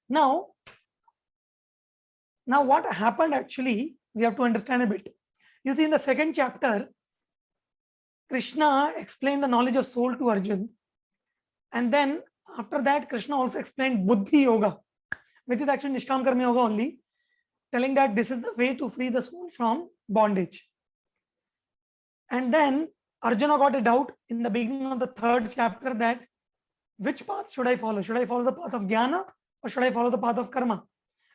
Now, what happened actually, we have to understand a bit. You see, in the second chapter, Krishna explained the knowledge of soul to Arjun. And then after that, Krishna also explained Buddhi Yoga, which is actually Nishkam Karma Yoga only, telling that this is the way to free the soul from bondage. And then Arjuna got a doubt in the beginning of the third chapter that which path should I follow? Should I follow the path of Jnana or should I follow the path of Karma?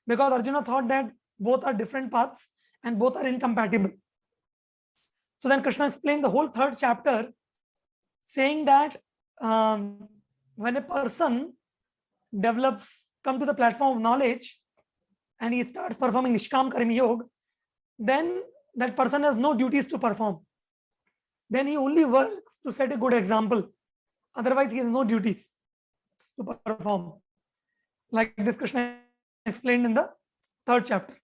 Because Arjuna thought that both are different paths and both are incompatible. So then Krishna explained the whole third chapter, saying that when a person come to the platform of knowledge and he starts performing Nishkam Karma Yoga, then that person has no duties to perform. Then he only works to set a good example. Otherwise, he has no duties to perform. Like this Krishna explained in the third chapter.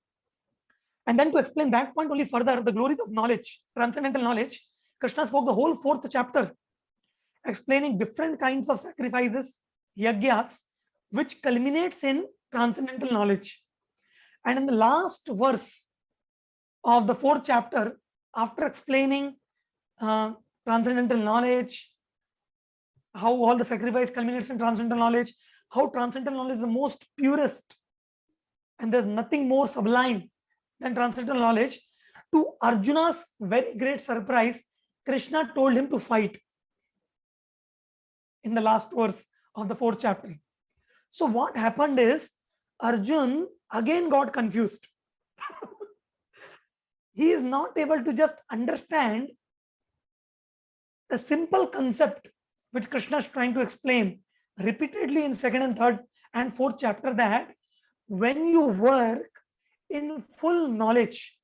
And then to explain that point only further, the glories of knowledge, transcendental knowledge, Krishna spoke the whole fourth chapter, explaining different kinds of sacrifices, yagyas, which culminates in transcendental knowledge. And in the last verse of the fourth chapter, after explaining transcendental knowledge, how all the sacrifice culminates in transcendental knowledge, how transcendental knowledge is the most purest, and there's nothing more sublime than transcendental knowledge, to Arjuna's very great surprise, Krishna told him to fight in the last verse of the fourth chapter. So what happened is, Arjun again got confused. He is not able to just understand the simple concept which Krishna is trying to explain repeatedly in second and third and fourth chapter, that when you work in full knowledge,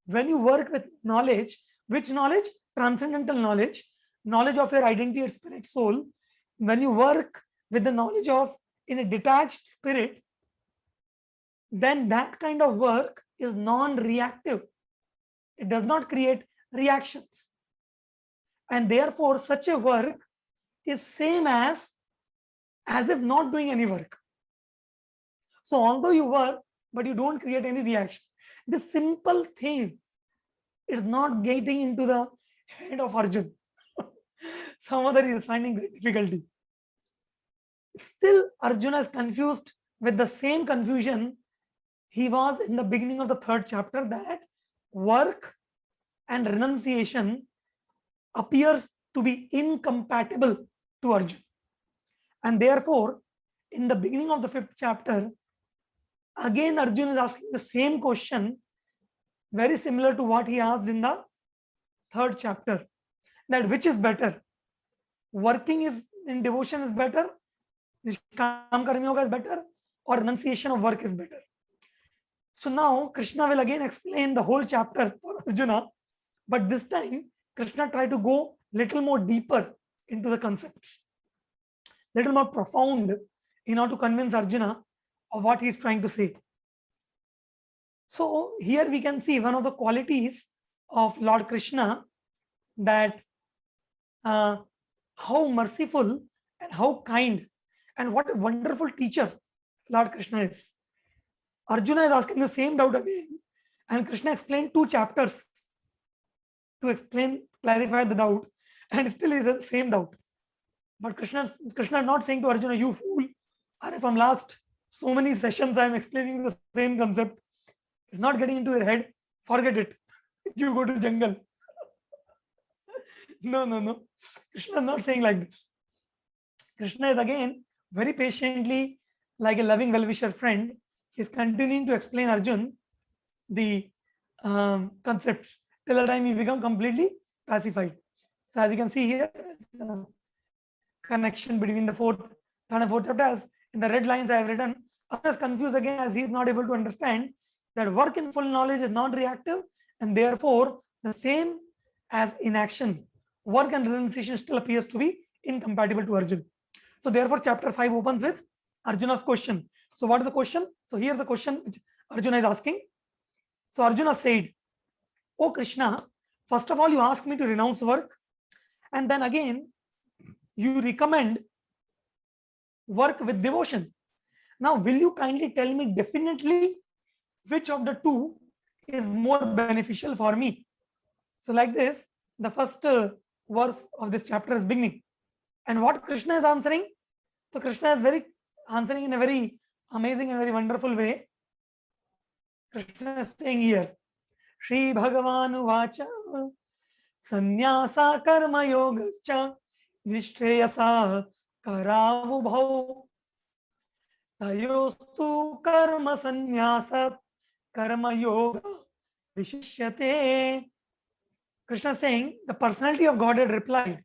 when you work with knowledge, which knowledge? Transcendental knowledge, knowledge of your identity and spirit soul. When you work with the knowledge of in a detached spirit, then that kind of work is non-reactive. It does not create reactions. And therefore, such a work is same as if not doing any work. So although you work, but you don't create any reaction. This simple thing is not getting into the head of Arjun. Some other is finding great difficulty. Still, Arjuna is confused with the same confusion he was in the beginning of the third chapter, that work and renunciation appears to be incompatible to Arjuna. And therefore, in the beginning of the fifth chapter, again Arjuna is asking the same question, very similar to what he asked in the third chapter, that which is better? Working is in devotion is better, Nishkam Karma Yoga is better, or renunciation of work is better? So now Krishna will again explain the whole chapter for Arjuna, but this time Krishna tried to go little more deeper into the concepts, little more profound, in order to convince Arjuna of what he is trying to say. So here we can see one of the qualities of Lord Krishna, that how merciful and how kind and what a wonderful teacher Lord Krishna is. Arjuna is asking the same doubt again, and Krishna explained 2 chapters to clarify the doubt, and still is the same doubt. But Krishna is not saying to Arjuna, you fool, or from last so many sessions I am explaining the same concept. It's not getting into your head, forget it. You go to jungle. No. Krishna is not saying like this. Krishna is again very patiently, like a loving well-wisher friend, is continuing to explain Arjun the concepts till the time he become completely pacified. So as you can see here, connection between the third and fourth chapter, as in the red lines I have written, Arjuna is confused again as he is not able to understand that work in full knowledge is non-reactive, and therefore the same as inaction. Work and renunciation still appears to be incompatible to Arjuna. So therefore chapter 5 opens with Arjuna's question. So what is the question? So here the question which Arjuna is asking. So Arjuna said, "O Krishna, first of all you ask me to renounce work, and then again you recommend work with devotion. Now, will you kindly tell me definitely which of the two is more beneficial for me? So like this, the first verse of this chapter is beginning. And what Krishna is answering? So Krishna is very answering in a very amazing and very wonderful way. Krishna is saying here, Shri Bhagavanu Vacha Sannyasa Karma Yogascha Nishreyasa Karavubhau Tayostu Karma Sannyasat Karma Yoga Vishishyate. Krishna is saying, the personality of Godhead replied,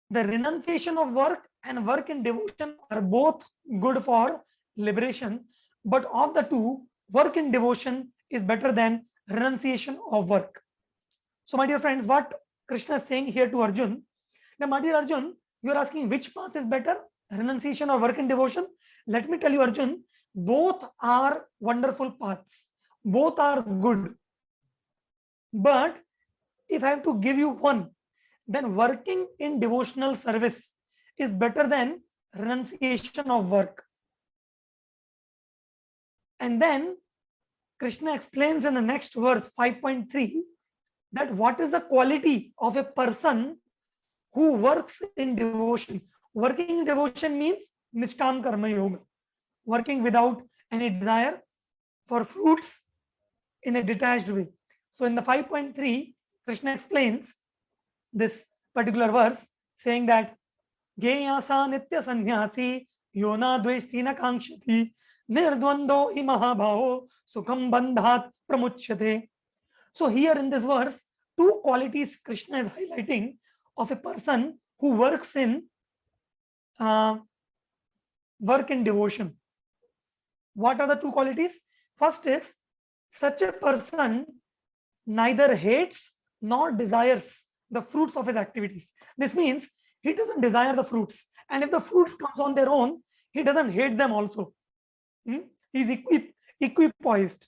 the renunciation of work and work in devotion are both good for liberation, but of the two, work in devotion is better than renunciation of work. So, my dear friends, what Krishna is saying here to Arjun, now, my dear Arjun, you are asking which path is better, renunciation or work in devotion? Let me tell you, Arjun, both are wonderful paths, both are good. But if I have to give you one, then working in devotional service is better than renunciation of work. And then Krishna explains in the next verse 5.3 that what is the quality of a person who works in devotion. Working in devotion means Nishkam Karma Yoga, working without any desire for fruits in a detached way. So in the 5.3, Krishna explains this particular verse saying that Geyasa Nitya Sannyasi Yona Dveshtina Kankshati Nirdvando Imahabhao Sukham Bandhat Pramuchyate. So here in this verse, two qualities Krishna is highlighting of a person who works in work in devotion. What are the two qualities? First is, such a person neither hates nor desires the fruits of his activities. This means he doesn't desire the fruits, and if the fruits comes on their own, he doesn't hate them also. He's equipoised.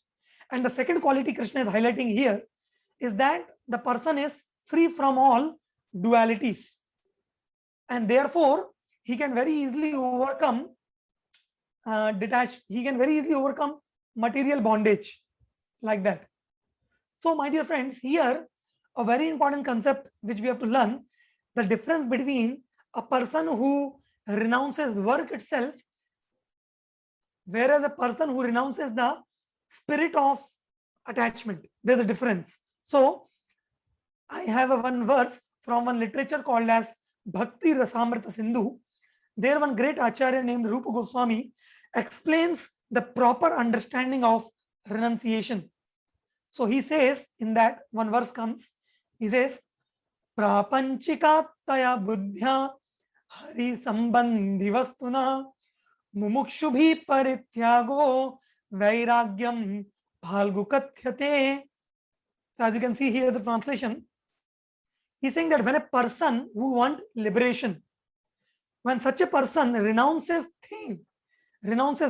And the second quality Krishna is highlighting here is that the person is free from all dualities, and therefore he can very easily overcome he can very easily overcome material bondage like that. So my dear friends, here a very important concept which we have to learn, the difference between a person who renounces work itself, whereas a person who renounces the spirit of attachment. There's a difference. So I have one verse from one literature called as Bhakti Rasamrita Sindhu. There one great Acharya named Rupa Goswami explains the proper understanding of renunciation. So he says, in that one verse comes, he says, Prapanchikataya buddhya hari sambandhi vastuna mumukshubhi parityago vairagyam bhalgukathyate. So as you can see here, the translation, he's saying that when a person who wants liberation, when such a person renounces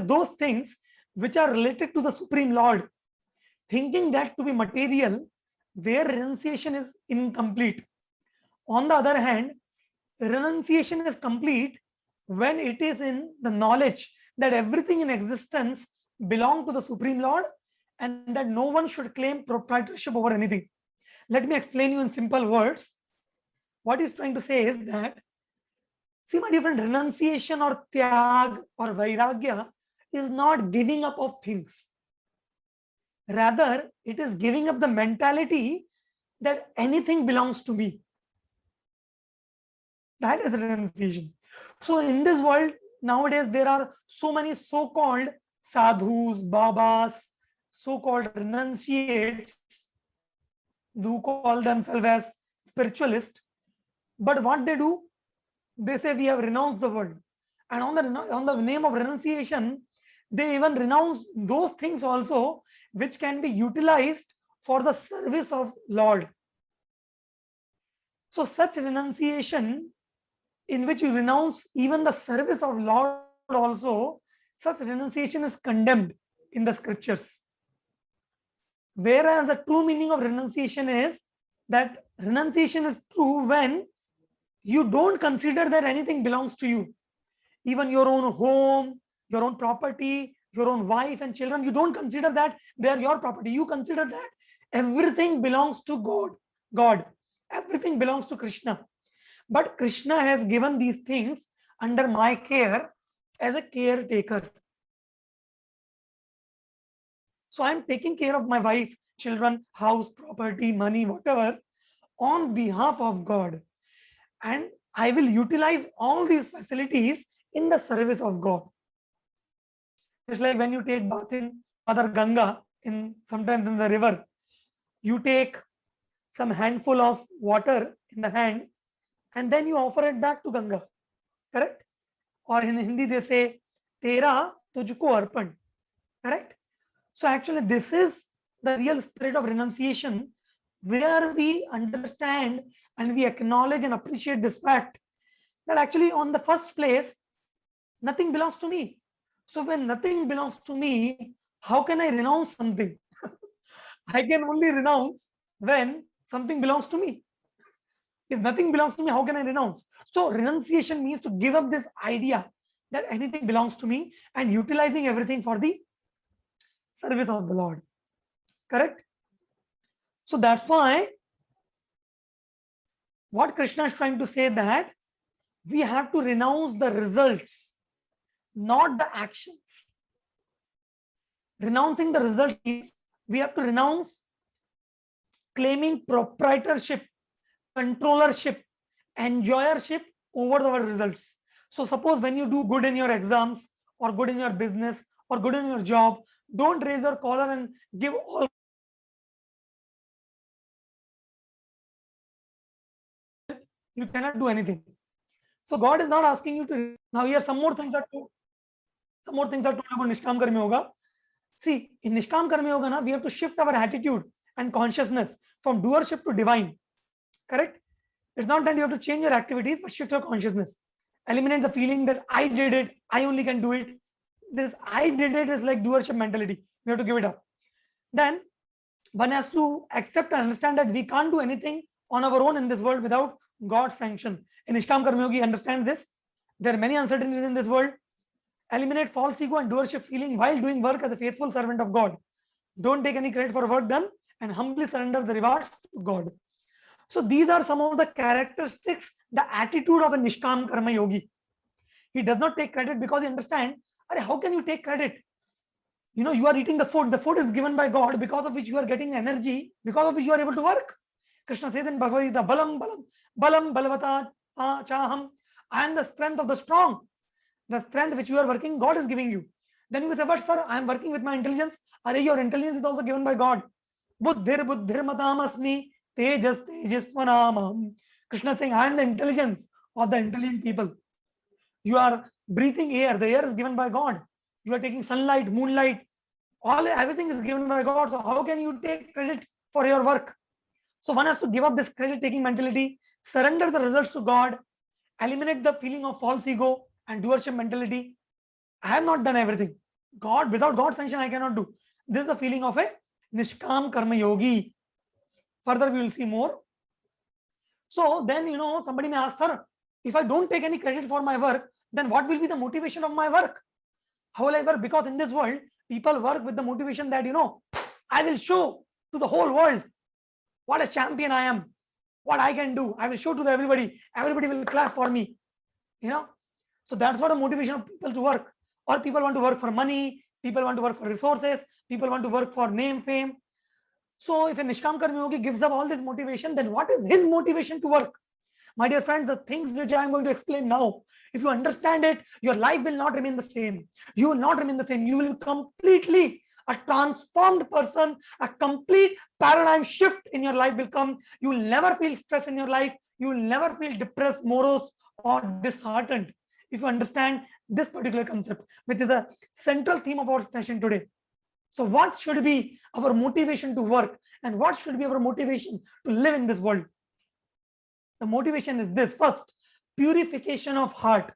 those things which are related to the Supreme Lord, thinking that to be material, their renunciation is incomplete. On the other hand, renunciation is complete when it is in the knowledge that everything in existence belongs to the Supreme Lord and that no one should claim proprietorship over anything. Let me explain you in simple words. What he's trying to say is that, see my different renunciation or tyag or vairagya is not giving up of things. Rather, it is giving up the mentality that anything belongs to me. That is renunciation. So in this world, nowadays, there are so many so-called sadhus, babas, so-called renunciates, who call themselves as spiritualists. But what they do, they say we have renounced the world. And on the name of renunciation, they even renounce those things also which can be utilized for the service of Lord. So such renunciation, in which you renounce even the service of Lord also, such renunciation is condemned in the scriptures. Whereas the true meaning of renunciation is that renunciation is true when you don't consider that anything belongs to you. Even your own home, your own property, your own wife and children. You don't consider that they are your property. You consider that everything belongs to God. Everything belongs to Krishna. But Krishna has given these things under my care as a caretaker. So I'm taking care of my wife, children, house, property, money, whatever, on behalf of God. And I will utilize all these facilities in the service of God. It's like when you take bath in Mother Ganga, sometimes in the river, you take some handful of water in the hand and then you offer it back to Ganga. Correct? Or in Hindi they say, Tera tujhko arpan. Correct? So actually this is the real spirit of renunciation, where we understand and we acknowledge and appreciate this fact that actually on the first place, nothing belongs to me. So when nothing belongs to me, how can I renounce something? I can only renounce when something belongs to me. If nothing belongs to me, how can I renounce? So renunciation means to give up this idea that anything belongs to me and utilizing everything for the service of the Lord. Correct? So that's why what Krishna is trying to say, that we have to renounce the results, not the actions. Renouncing the result means we have to renounce claiming proprietorship, controllership, enjoyership over our results. So suppose when you do good in your exams or good in your business or good in your job, don't raise your collar and give all. You cannot do anything. So God is not asking you to. Now here some more things are told. Some more things are told about Nishkam Karma Yoga. See, in Nishkam Karma Yoga, na, we have to shift our attitude and consciousness from doership to divine. Correct? It's not that you have to change your activities, but shift your consciousness. Eliminate the feeling that I did it, I only can do it. This I did it is like doership mentality. We have to give it up. Then one has to accept and understand that we can't do anything on our own in this world without God's sanction. In Nishkam Karma Yogi, understand this. There are many uncertainties in this world. Eliminate false ego and doership feeling while doing work as a faithful servant of God. Don't take any credit for work done and humbly surrender the rewards to God. So these are some of the characteristics, the attitude of a Nishkam Karma Yogi. He does not take credit because he understands, how can you take credit? You know, you are eating the food. The food is given by God, because of which you are getting energy, because of which you are able to work. Krishna says in Bhagavad Gita, Balam, Balam, Balam, Balavata, Chaham. I am the strength of the strong. The strength which you are working, God is giving you. Then you will say, but sir, I am working with my intelligence. Your intelligence is also given by God. Buddhir buddhir matamasmi tejas tejasvanamam. Krishna is saying, I am the intelligence of the intelligent people. You are breathing air. The air is given by God. You are taking sunlight, moonlight. Everything is given by God. So how can you take credit for your work? So one has to give up this credit-taking mentality, surrender the results to God, eliminate the feeling of false ego and doership mentality. I have not done everything. God, without God's sanction, I cannot do. This is the feeling of a Nishkam Karma Yogi. Further, we will see more. So then, you know, somebody may ask, sir, if I don't take any credit for my work, then what will be the motivation of my work? How will I work? Because in this world, people work with the motivation that, you know, I will show to the whole world what a champion I am, what I can do. I will show to everybody. Everybody will clap for me. You know, so that's what the motivation of people to work. Or people want to work for money. People want to work for resources. People want to work for name, fame. So if a Nishkam Karma Yogi gives up all this motivation, then what is his motivation to work? My dear friends, the things which I am going to explain now, if you understand it, your life will not remain the same. You will not remain the same. You will completely a transformed person, a complete paradigm shift in your life will come. You will never feel stress in your life. You will never feel depressed, morose, or disheartened if you understand this particular concept, which is a central theme of our session today. So what should be our motivation to work and what should be our motivation to live in this world? The motivation is this. First, purification of heart.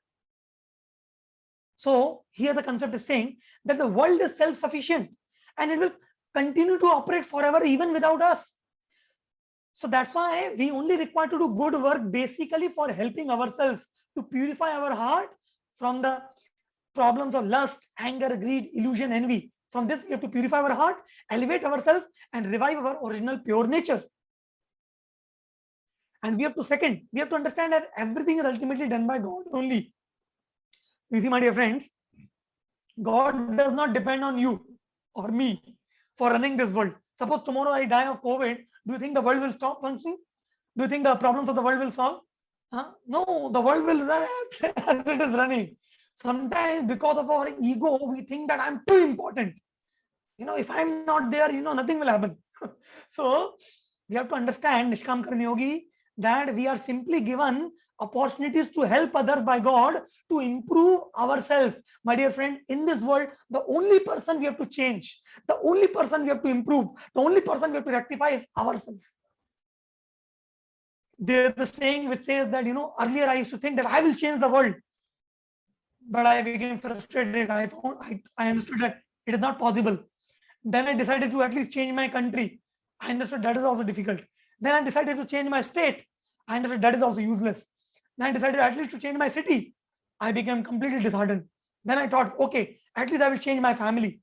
So here the concept is saying that the world is self-sufficient and it will continue to operate forever even without us. So that's why we only require to do good work basically for helping ourselves to purify our heart from the problems of lust, anger, greed, illusion, envy. From this, we have to purify our heart, elevate ourselves, and revive our original pure nature. And we have to understand that everything is ultimately done by God only. You see, my dear friends, God does not depend on you or me for running this world. Suppose tomorrow I die of COVID, do you think the world will stop functioning? Do you think the problems of the world will solve? No, the world will run as it is running. Sometimes because of our ego, we think that I'm too important. If I'm not there, nothing will happen. So we have to understand, Nishkam Karma Yogi, that we are simply given opportunities to help others by God to improve ourselves. My dear friend, in this world, the only person we have to change, the only person we have to improve, the only person we have to rectify is ourselves. There's the saying which says that, earlier I used to think that I will change the world, but I became frustrated. I understood that it is not possible. Then I decided to at least change my country. I understood that is also difficult. Then I decided to change my state. I understood that is also useless. Then I decided at least to change my city. I became completely disheartened. Then I thought, okay, at least I will change my family.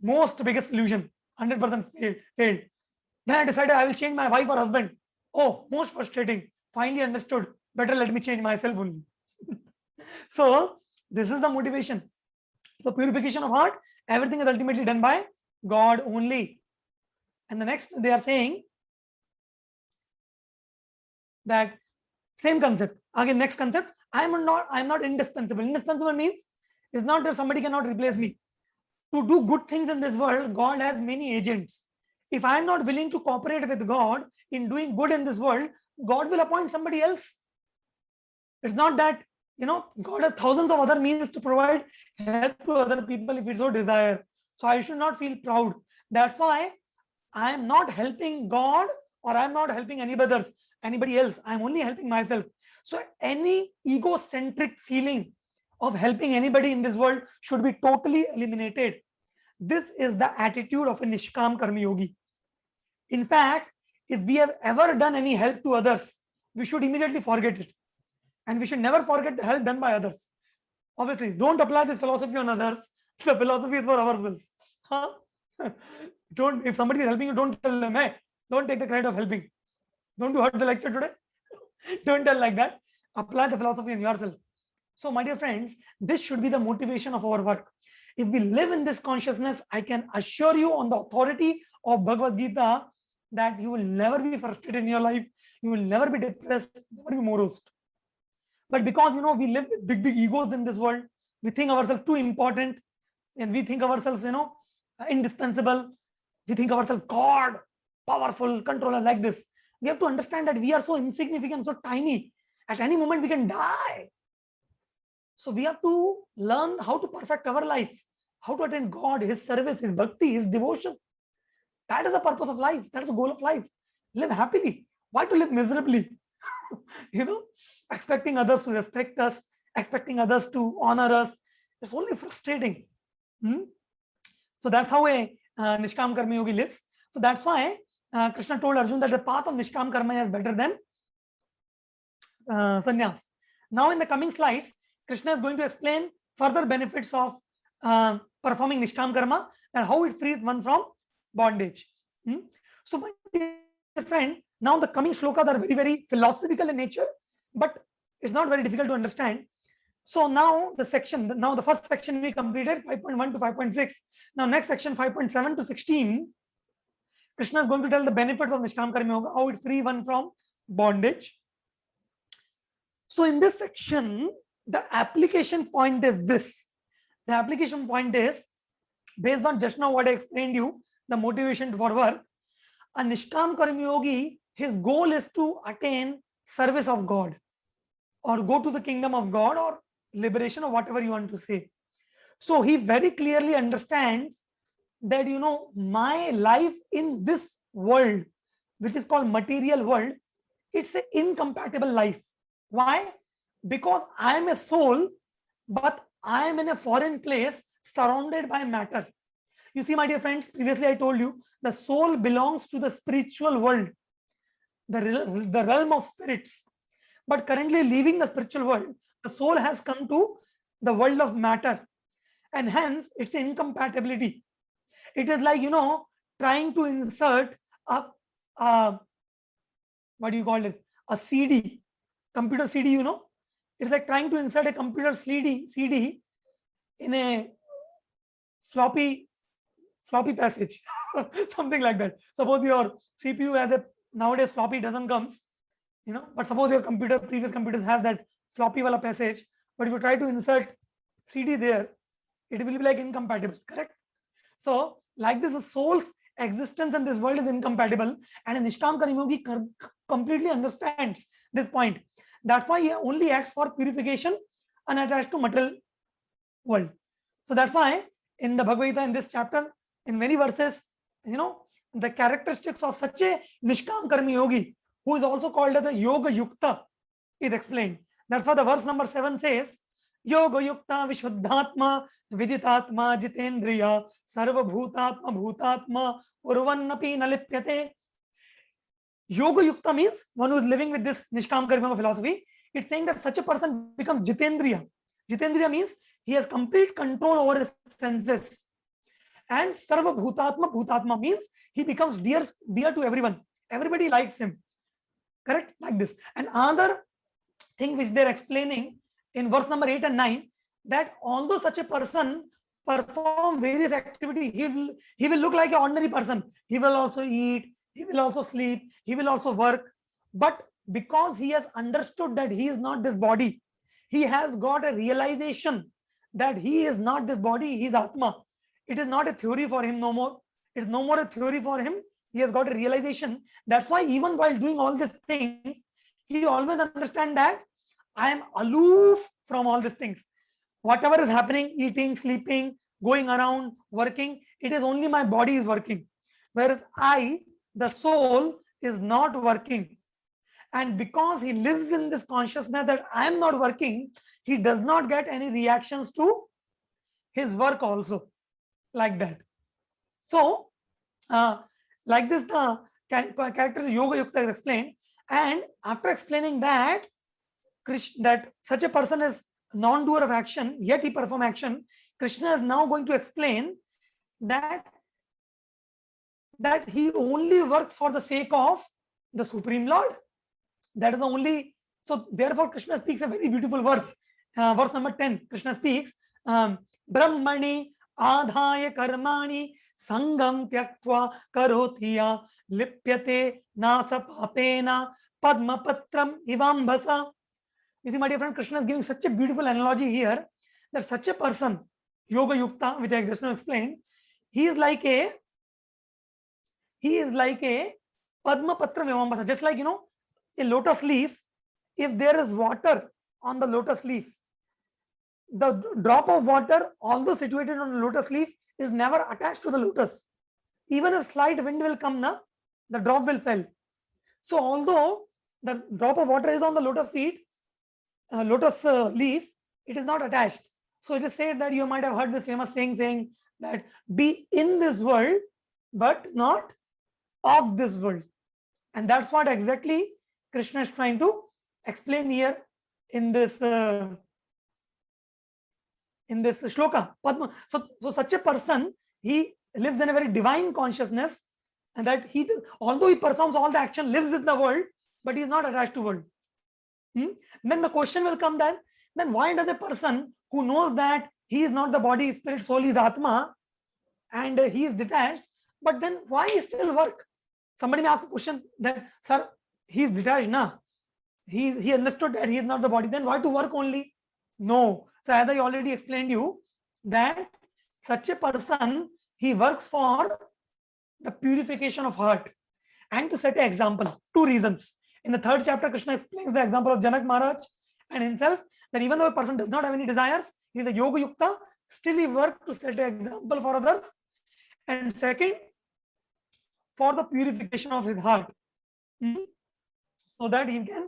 Most biggest illusion, 100% failed. Then I decided I will change my wife or husband. Oh, most frustrating. Finally understood. Better let me change myself only. So this is the motivation. So purification of heart, everything is ultimately done by God only. And the next, they are saying that same concept. Again, next concept, I'm not indispensable. Indispensable means it's not that somebody cannot replace me. To do good things in this world, God has many agents. If I'm not willing to cooperate with God in doing good in this world, God will appoint somebody else. It's not that, God has thousands of other means to provide help to other people if it's so desire. So I should not feel proud. That's why I am not helping God or I'm not helping anybody else. I'm only helping myself. So any egocentric feeling of helping anybody in this world should be totally eliminated. This is the attitude of a Nishkam Karma Yogi. In fact, if we have ever done any help to others, we should immediately forget it. And we should never forget the help done by others. Obviously, don't apply this philosophy on others. The philosophy is for ourselves. If somebody is helping you, don't tell them, hey, don't take the credit of helping. Don't you heard the lecture today? Don't tell like that. Apply the philosophy on yourself. So, my dear friends, this should be the motivation of our work. If we live in this consciousness, I can assure you on the authority of Bhagavad Gita that you will never be frustrated in your life. You will never be depressed, never be morosed. But because, we live with big egos in this world, we think ourselves too important and we think ourselves, indispensable. We think ourselves God, powerful, controller like this. We have to understand that we are so insignificant, so tiny. At any moment, we can die. So we have to learn how to perfect our life, how to attain God, His service, His bhakti, His devotion. That is the purpose of life. That is the goal of life. Live happily. Why to live miserably? Expecting others to respect us, expecting others to honor us. It's only frustrating. So that's how a Nishkam Karma Yogi lives. So that's why Krishna told Arjuna that the path of Nishkam Karma is better than sannyas. Now in the coming slides, Krishna is going to explain further benefits of performing Nishkam Karma and how it frees one from bondage. So my dear friend, now the coming shlokas are very, very philosophical in nature, but it's not very difficult to understand. So now the first section we completed 5.1 to 5.6. Now next section 5.7 to 16, Krishna is going to tell the benefits of Nishkam Karma Yoga, how it frees one from bondage. So in this section, the application point is this. The application point is, based on just now what I explained you, the motivation for work, a Nishkam Karma Yogi, his goal is to attain service of God or go to the kingdom of God or liberation or whatever you want to say. So he very clearly understands that, my life in this world, which is called material world, it's an incompatible life. Why? Because I am a soul, but I am in a foreign place surrounded by matter. You see, my dear friends, previously I told you, the soul belongs to the spiritual world, the realm of spirits. But currently leaving the spiritual world, the soul has come to the world of matter, and hence it's incompatibility. It is like, trying to insert a what do you call it? A CD, computer CD, It's like trying to insert a computer CD in a floppy passage, something like that. Suppose your CPU has a, nowadays floppy doesn't comes, but suppose your previous computers have that floppy wala passage, but if you try to insert CD there, it will be like incompatible, correct? So like this, the soul's existence in this world is incompatible, and Nishkam Karma Yogi completely understands this point. That's why he only acts for purification unattached to material world. So that's why in the Bhagavad Gita, in this chapter, in many verses, the characteristics of such a Nishkam Karma Yogi, who is also called as a Yoga Yukta, is explained. That's why the verse number 7 says, Yoga Yukta Vishuddhatma Viditatma Jitendriya Sarva Bhutatma Bhutatma Urvannapi Nalipyate. Yoga Yukta means one who is living with this Nishkam Karma philosophy. It's saying that such a person becomes Jitendriya. Jitendriya means he has complete control over his senses. And Sarva Bhutatma Bhutatma means he becomes dear to everyone. Everybody likes him. Correct? Like this. And another thing which they're explaining in verse number 8 and 9, that although such a person perform various activities, he will look like an ordinary person. He will also eat, he will also sleep, he will also work. But because he has understood that he is not this body, he has got a realization that he is not this body, he is Atma. It is not a theory for him no more. It is no more a theory for him. He has got a realization. That's why even while doing all these things, he always understands that I am aloof from all these things. Whatever is happening, eating, sleeping, going around, working, it is only my body is working. Whereas I, the soul, is not working. And because he lives in this consciousness that I am not working, he does not get any reactions to his work also. Like that. So, like this, the character Yoga Yukta is explained. And after explaining that, that such a person is non-doer of action, yet he perform action, Krishna is now going to explain that he only works for the sake of the Supreme Lord. That is the only. So therefore Krishna speaks a very beautiful verse. Verse number 10, Krishna speaks, Brahmani Adhaya Karmani Sangam Tyaktva Karotiya Lipyate Nasa Papena Padma Patram Ivambasa. You see, my dear friend, Krishna is giving such a beautiful analogy here that such a person, Yoga Yukta, which I just now explained, he is like a Padma Patram Ivambasa. Just like, a lotus leaf, if there is water on the lotus leaf, the drop of water, although situated on the lotus leaf, is never attached to the lotus. Even a slight wind will come, the drop will fall. So although the drop of water is on the lotus leaf, it is not attached. So it is said that you might have heard this famous saying that be in this world, but not of this world. And that's what exactly Krishna is trying to explain here in this shloka. Padma. So such a person, he lives in a very divine consciousness, and that although he performs all the action, lives in the world, but he is not attached to world. Then the question will come then why does a person who knows that he is not the body, spirit, soul, is Atma, and he is detached, but then why he still work? Somebody may ask a question that, sir, he is detached, he understood that he is not the body, then why to work only? No. So as I already explained you, that such a person, he works for the purification of heart and to set an example. Two reasons. In the 3rd chapter, Krishna explains the example of Janak Maharaj and himself, that even though a person does not have any desires, he is a Yoga Yukta, still he works to set an example for others. And second, for the purification of his heart. So that he can.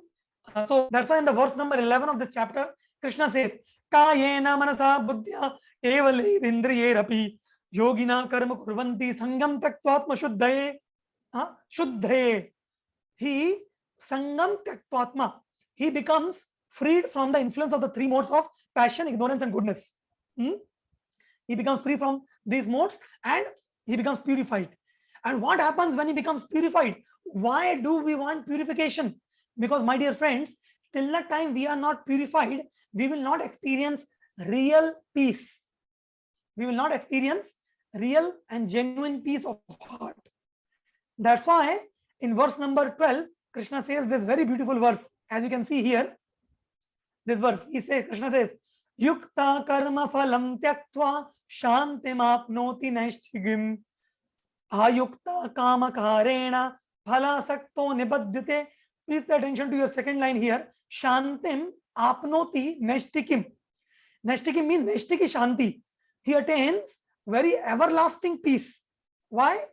So that's why in the verse number 11 of this chapter, Krishna says, Kayena manasa buddhya evale indriyerapi yogina karma kurvanti sangam taktvatma shuddhaye. Shuddhaye. He sangam taktvatma. He becomes freed from the influence of the three modes of passion, ignorance, and goodness. He becomes free from these modes and he becomes purified. And what happens when he becomes purified? Why do we want purification? Because, my dear friends, till the time we are not purified, we will not experience real peace. We will not experience real and genuine peace of heart. That's why in verse number 12, Krishna says this very beautiful verse. As you can see here, this verse, Krishna says, Yukta karma phalam tyaktva shantim apnoti naishtigim ayukta kamakarena phalasakto nibadyate. Please pay attention to your second line here. Shantim apnoti naishtikim. Naishtikim means naishtiki shanti. He attains very everlasting peace. Why?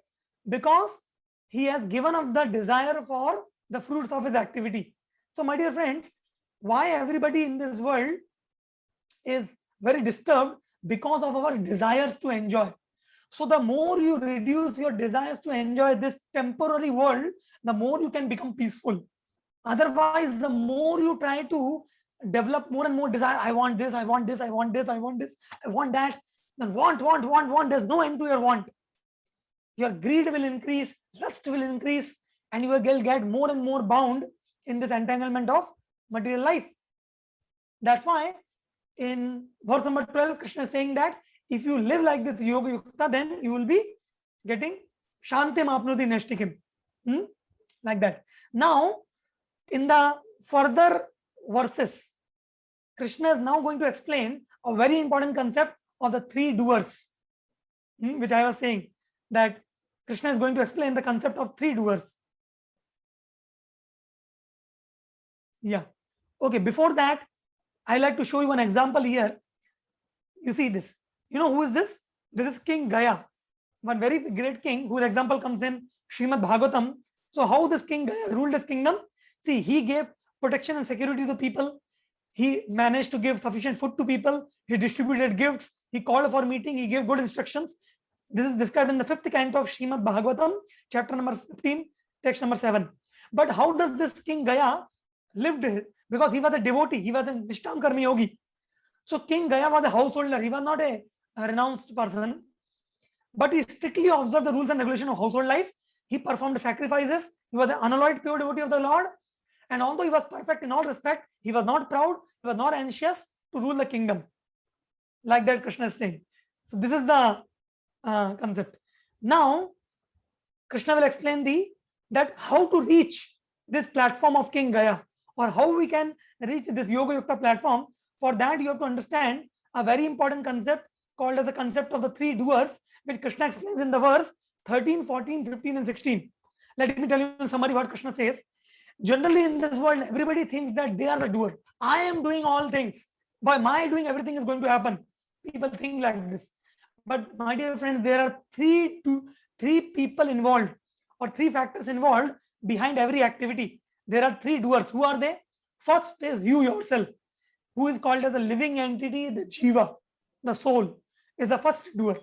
Because he has given up the desire for the fruits of his activity. So, my dear friends, why everybody in this world is very disturbed? Because of our desires to enjoy. So the more you reduce your desires to enjoy this temporary world, the more you can become peaceful. Otherwise, the more you try to develop more and more desire, I want this, I want this, I want this, I want this, I want that, then want, there's no end to your want. Your greed will increase, lust will increase, and you will get more and more bound in this entanglement of material life. That's why in verse number 12, Krishna is saying that if you live like this yoga yukta, then you will be getting shantim apnoti naishtikim. Like that. Now, in the further verses, Krishna is now going to explain a very important concept of the three doers, which I was saying that Krishna is going to explain the concept of three doers. Yeah. Okay, before that, I like to show you one example here. You see this. You know who is this? This is King Gaya, one very great king whose example comes in Srimad Bhagavatam. So how this King Gaya ruled his kingdom? See, he gave protection and security to the people. He managed to give sufficient food to people. He distributed gifts. He called for meeting. He gave good instructions. This is described in the 5th canto of Srimad Bhagavatam, chapter number 15, text number 7. But how does this King Gaya lived? Because he was a devotee. He was a Nishtam Karmi Yogi. So King Gaya was a householder. He was not a renounced person. But he strictly observed the rules and regulations of household life. He performed sacrifices. He was an unalloyed pure devotee of the Lord. And although he was perfect in all respect, he was not proud, he was not anxious to rule the kingdom. Like that Krishna is saying. So this is the concept. Now, Krishna will explain that how to reach this platform of King Gaya, or how we can reach this Yoga Yukta platform. For that, you have to understand a very important concept called as the concept of the three doers, which Krishna explains in the verse 13, 14, 15, and 16. Let me tell you in summary what Krishna says. Generally in this world, everybody thinks that they are the doer. I am doing all things. By my doing, everything is going to happen. People think like this. But my dear friends, there are three people involved, or three factors involved behind every activity. There are three doers. Who are they? First is you yourself, who is called as a living entity, the Jiva, the soul, is the first doer.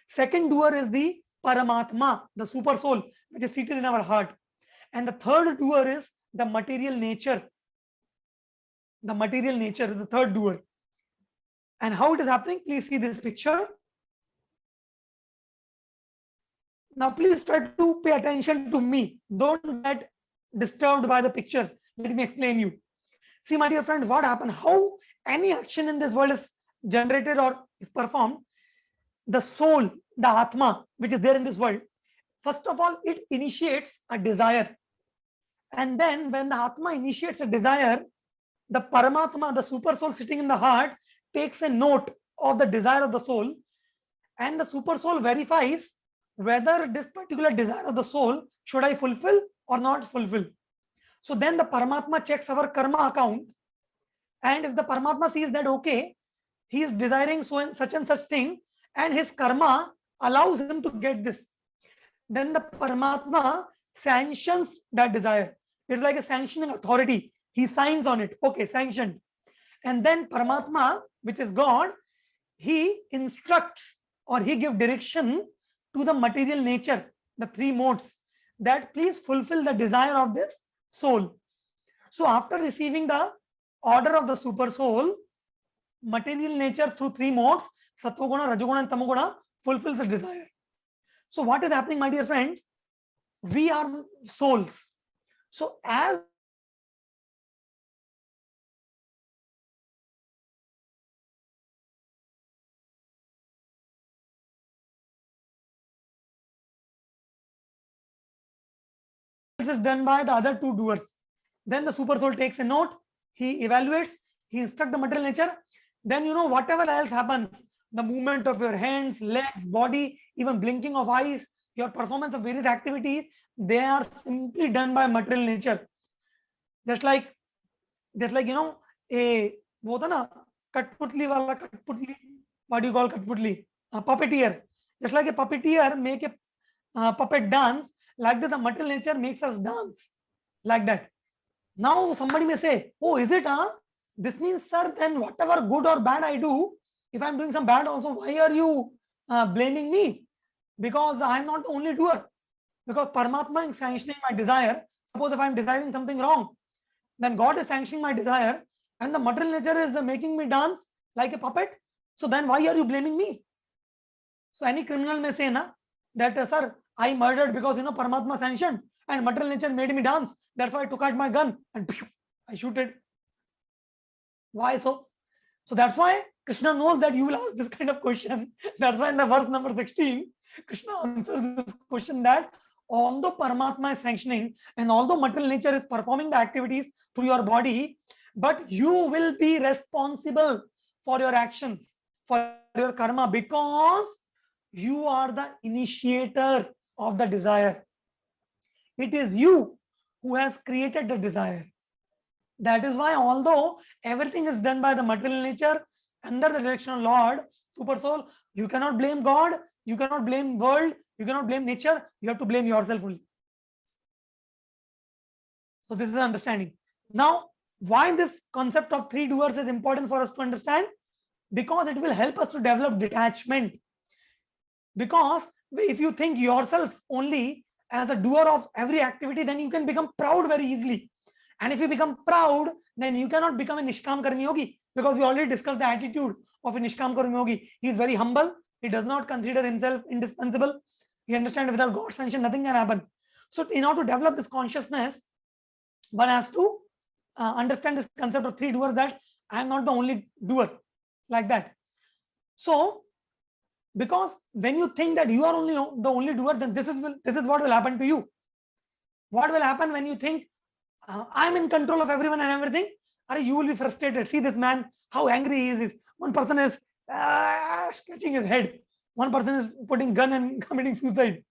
Second doer is the Paramatma, the super soul, which is seated in our heart. And the third doer is the material nature. The material nature is the third doer. And how it is happening? Please see this picture. Now, please try to pay attention to me. Don't get disturbed by the picture. Let me explain you. See, my dear friend, what happened? How any action in this world is generated or is performed? The soul, the Atma, which is there in this world, first of all, it initiates a desire. And then when the Atma initiates a desire, the Paramatma, the super soul sitting in the heart, takes a note of the desire of the soul, and the super soul verifies whether this particular desire of the soul should I fulfill or not fulfill. So then the Paramatma checks our karma account, and if the Paramatma sees that okay, he is desiring such and such thing, and his karma allows him to get this, then the Paramatma sanctions that desire. It's like a sanctioning authority. He signs on it. Okay, sanctioned. And then Paramatma, which is God, he instructs or he gives direction to the material nature, the three modes, that please fulfill the desire of this soul. So after receiving the order of the super soul, material nature through three modes, sattva guna, rajoguna, and tamoguna, fulfills the desire. So what is happening, my dear friends? We are souls. So as is done by the other two doers, then the super soul takes a note, he evaluates, he instructs the material nature. Then whatever else happens, the movement of your hands, legs, body, even blinking of eyes, your performance of various activities, they are simply done by material nature. Just like a वो था ना कठपुतली वाला कठपुतली, what do you call कठपुतली? A puppeteer. Just like a puppeteer make a puppet dance, like that the material nature makes us dance like that. Now somebody may say, oh, is it? This means, sir, then whatever good or bad I do, if I'm doing some bad also, why are you blaming me? Because I'm not the only doer. Because Paramatma is sanctioning my desire. Suppose if I'm desiring something wrong, then God is sanctioning my desire, and the material nature is making me dance like a puppet. So then why are you blaming me? So any criminal may say that sir, I murdered because Paramatma sanctioned and material nature made me dance. Therefore I took out my gun and I shoot it. Why so? So that's why Krishna knows that you will ask this kind of question. That's why in the verse number 16, Krishna answers this question that although Paramatma is sanctioning and although material nature is performing the activities through your body, but you will be responsible for your actions, for your karma, because you are the initiator of the desire. It is you who has created the desire. That is why although everything is done by the material nature under the direction of Lord, Super Soul, you cannot blame God, you cannot blame world, you cannot blame nature, you have to blame yourself only. So this is the understanding. Now, why this concept of three doers is important for us to understand? Because it will help us to develop detachment. Because if you think yourself only as a doer of every activity, then you can become proud very easily. And if you become proud, then you cannot become a Nishkam Karmi Yogi, because we already discussed the attitude of a Nishkam Karmi Yogi. He is very humble. He does not consider himself indispensable. He understands without God's sanction, nothing can happen. So in order to develop this consciousness, one has to understand this concept of three doers, that I am not the only doer, like that. So because when you think that you are only the only doer, then this is what will happen to you. What will happen when you think I'm in control of everyone and everything? You will be frustrated. See this man, how angry he is. One person is scratching his head. One person is putting gun and committing suicide.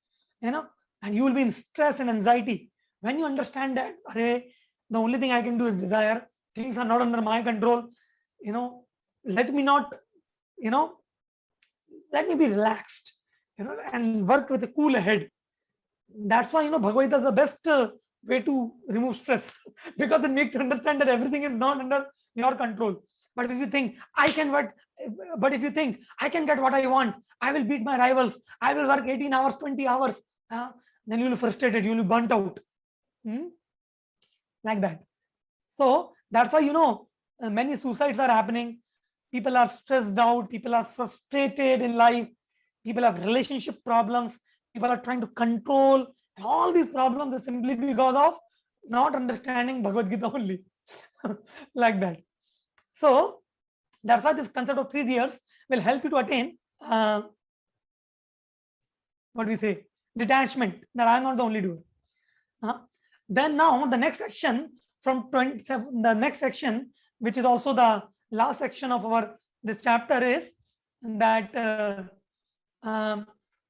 And you will be in stress and anxiety. When you understand that, the only thing I can do is desire. Things are not under my control. Let me not, let me be relaxed, and work with a cool head. That's why, Bhagavad Gita is the best way to remove stress, because it makes you understand that everything is not under your control. But if you think I can get what I want, I will beat my rivals, I will work 18 hours, 20 hours, then you will be frustrated, you will be burnt out. Like that. So that's why, many suicides are happening. People are stressed out, people are frustrated in life, people have relationship problems, people are trying to control, and all these problems are simply because of not understanding Bhagavad Gita only. Like that. So that's why this concept of 3 years will help you to attain detachment, that I am not the only doer. Then now the next section from 27, the next section, which is also the last section of this chapter, is that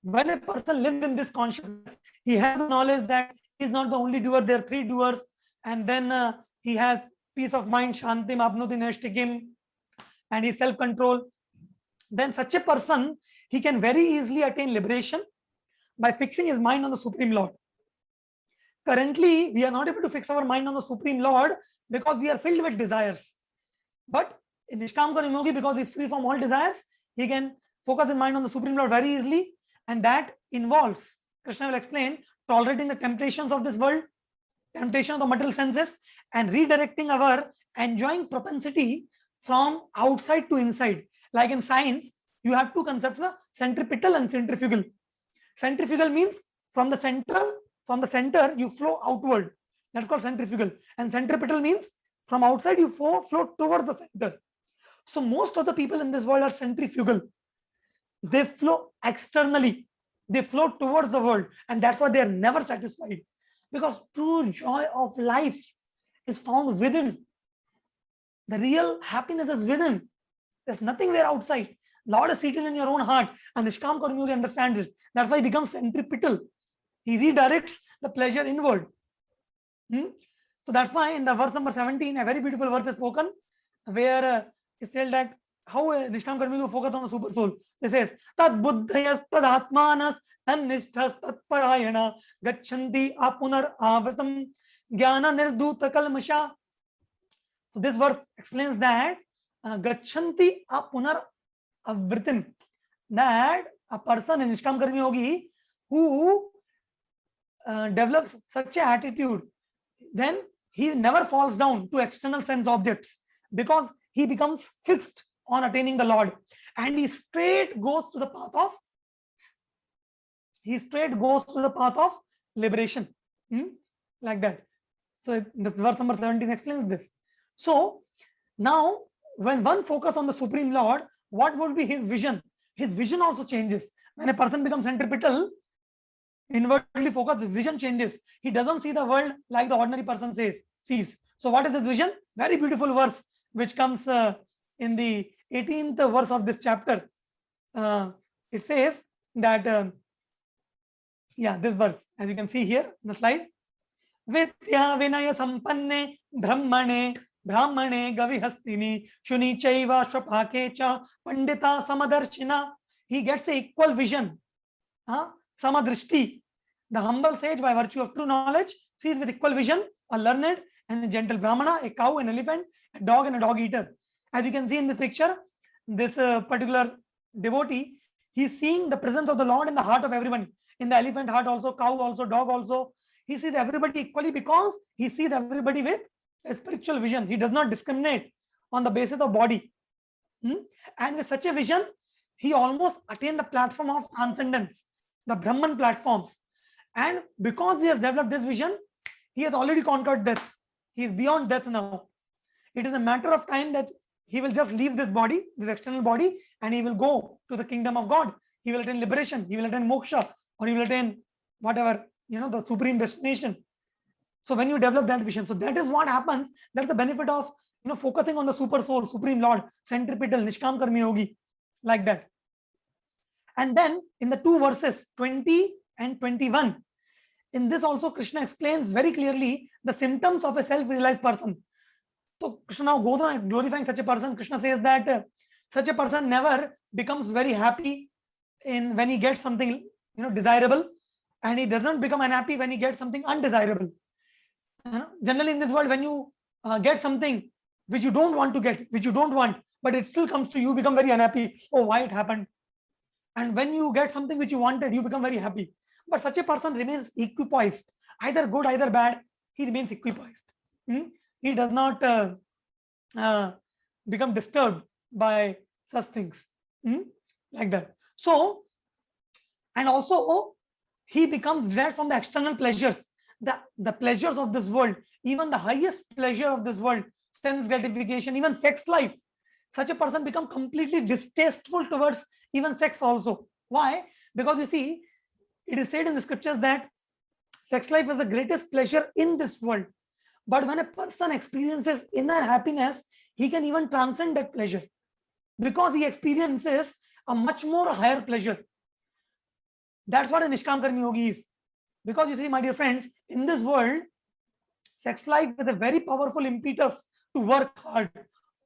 when a person lives in this consciousness, he has knowledge that he is not the only doer, there are 3 doers, and then he has peace of mind, shantim apnoti nashtikim, and his self-control. Then such a person, he can very easily attain liberation by fixing his mind on the Supreme Lord. Currently, we are not able to fix our mind on the Supreme Lord because we are filled with desires. But in Nishkam Karmi Yogi, because he is free from all desires, he can focus his mind on the Supreme Lord very easily, and that involves, Krishna will explain, tolerating the temptations of this world, temptation of the material senses, and redirecting our enjoying propensity from outside to inside. Like in science, you have two concepts, centripetal and centrifugal. Centrifugal means from the center you flow outward. That's called centrifugal. And centripetal means from outside you flow towards the center. So most of the people in this world are centrifugal. They flow externally. They flow towards the world, and that's why they are never satisfied. Because true joy of life is found within. The real happiness is within. There's nothing there outside. Lord is seated in your own heart, and Nishkam Karma Yogi understands this. That's why he becomes centripetal. He redirects the pleasure inward. So that's why in the verse number 17, a very beautiful verse is spoken, where it's said that how Nishkam Karma Yogi focus on the super soul. It says, Tad buddhayas tad atmanas tanishthas tat parayana gachanti apunar avratam jnana nirduta kalmasha. So this verse explains that gachanti apunar avritim, that a person in Nishkam Karma Yogi who develops such an attitude, then he never falls down to external sense objects, because he becomes fixed on attaining the Lord, and he straight goes to the path of liberation, like that. So the verse number 17 explains this. So now when one focuses on the Supreme Lord, what would be his vision? His vision also changes. When a person becomes centripetal, inwardly focused, his vision changes. He doesn't see the world like the ordinary person sees. So what is his vision? Very beautiful verse which comes in the 18th verse of this chapter. It says that, this verse, as you can see here in the slide, Vidya Vinaya Sampanne Brahmane Brahmane Gavihastini Shuni Chaiva Shvapakecha Pandita Samadarshina. He gets the equal vision. Samadrishti. The humble sage, by virtue of true knowledge, sees with equal vision a learned and a gentle Brahmana, a cow, an elephant, a dog, and a dog eater. As you can see in this picture, this particular devotee, he is seeing the presence of the Lord in the heart of everyone. In the elephant heart also, cow also, dog also. He sees everybody equally because he sees everybody with a spiritual vision. He does not discriminate on the basis of body. And with such a vision, he almost attained the platform of transcendence, the Brahman platforms. And because he has developed this vision, he has already conquered death. He is beyond death now. It is a matter of time that he will just leave this body, this external body, and he will go to the kingdom of God. He will attain liberation, he will attain moksha, or he will attain whatever, the supreme destination. So when you develop that vision, so that is what happens. That's the benefit of focusing on the super soul, Supreme Lord, centripetal, Nishkam Karma Yogi, like that. And then in the two verses 20 and 21, in this also Krishna explains very clearly the symptoms of a self-realized person. So Krishna now goes on glorifying such a person. Krishna says that such a person never becomes very happy when he gets something desirable, and he doesn't become unhappy when he gets something undesirable. Generally in this world, when you get something which you don't want to get, which you don't want, but it still comes to you, become very unhappy. Oh, why it happened? And when you get something which you wanted, you become very happy. But such a person remains equipoised, either good, either bad. He remains equipoised. He does not become disturbed by such things, like that. So, and also he becomes detached from the external pleasures, the pleasures of this world, even the highest pleasure of this world, sense gratification, even sex life. Such a person becomes completely distasteful towards even sex also. Why? Because you see, it is said in the scriptures that sex life is the greatest pleasure in this world. But when a person experiences inner happiness, he can even transcend that pleasure, because he experiences a much more higher pleasure. That's what a Nishkam Karma Yogi is. Because you see, my dear friends, in this world, sex life is a very powerful impetus to work hard.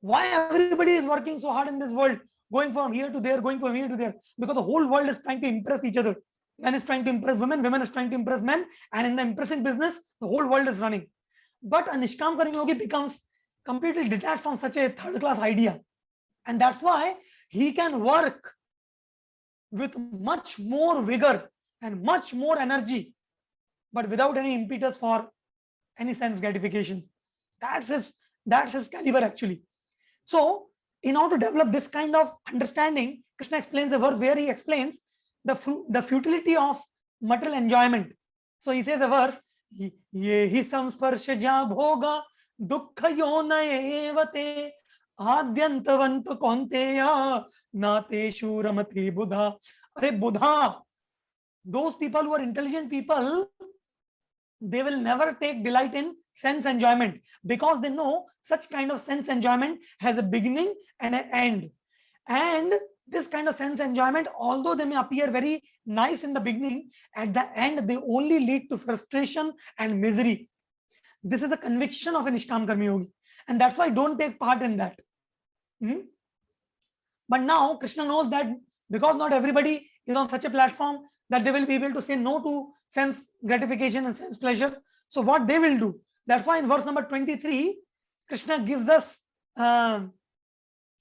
Why everybody is working so hard in this world, going from here to there, going from here to there? Because the whole world is trying to impress each other. Men is trying to impress women, women is trying to impress men, and in the impressing business, the whole world is running. But a Nishkam Karma Yogi becomes completely detached from such a third-class idea. And that's why he can work with much more vigor and much more energy, but without any impetus for any sense gratification. That's his That's his caliber actually. So in order to develop this kind of understanding, Krishna explains a verse where he explains the futility of material enjoyment. So he says a verse, ye hi samsparshaja bhoga dukkha yonayevate adyantavant konteya nateshu ramati buddha. Are buddha, those people who are intelligent people, they will never take delight in sense enjoyment, because they know such kind of sense enjoyment has a beginning and an end. And this kind of sense enjoyment, although they may appear very nice in the beginning, at the end they only lead to frustration and misery. This is the conviction of a Nishkam Karmi Yogi, and that's why I don't take part in that. But now Krishna knows that because not everybody is on such a platform that they will be able to say no to sense gratification and sense pleasure. So what they will do? That's why in verse number 23, Krishna gives us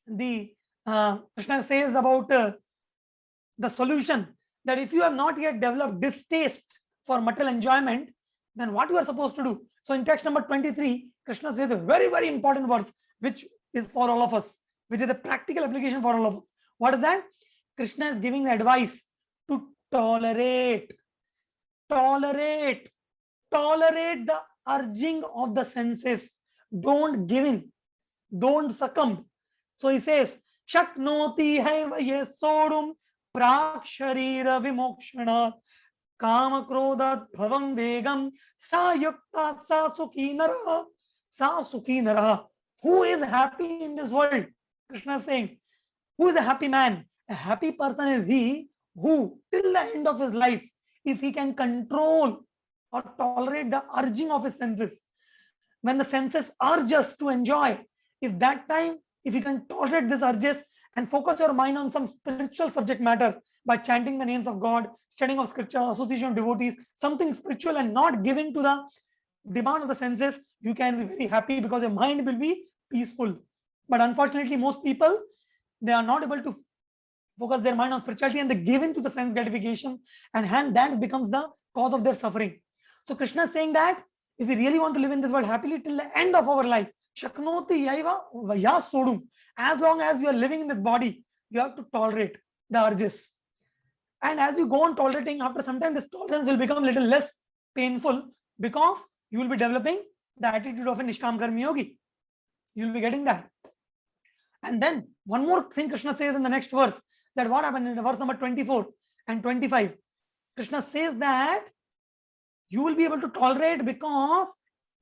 Krishna says about the solution, that if you have not yet developed distaste for material enjoyment, then what you are supposed to do? So in text number 23, Krishna says a very, very important verse, which is for all of us, which is a practical application for all of us. What is that? Krishna is giving the advice to tolerate the urging of the senses. Don't give in, don't succumb. So he says, Shaknoti haiva yesodum prak sharira vimokshana kama krodhat bhavam vegam sa yukta sa sukhi naraha. Who is happy in this world? Krishna is saying, who is a happy man? A happy person is he who, till the end of his life, if he can control or tolerate the urging of his senses, when the senses urge us to enjoy, if you can tolerate these urges and focus your mind on some spiritual subject matter by chanting the names of God, studying of scripture, association of devotees, something spiritual, and not giving to the demand of the senses, you can be very happy because your mind will be peaceful. But unfortunately, most people, they are not able to focus their mind on spirituality, and they give in to the sense gratification, and hence that becomes the cause of their suffering. So Krishna is saying that if we really want to live in this world happily till the end of our life, Shaknoti yaiva vaya sodum, as long as you are living in this body, you have to tolerate the urges. And as you go on tolerating, after some time, this tolerance will become a little less painful, because you will be developing the attitude of a Nishkam Karmi Yogi. You will be getting that. And then one more thing Krishna says in the next verse, that what happened in verse number 24 and 25. Krishna says that you will be able to tolerate, because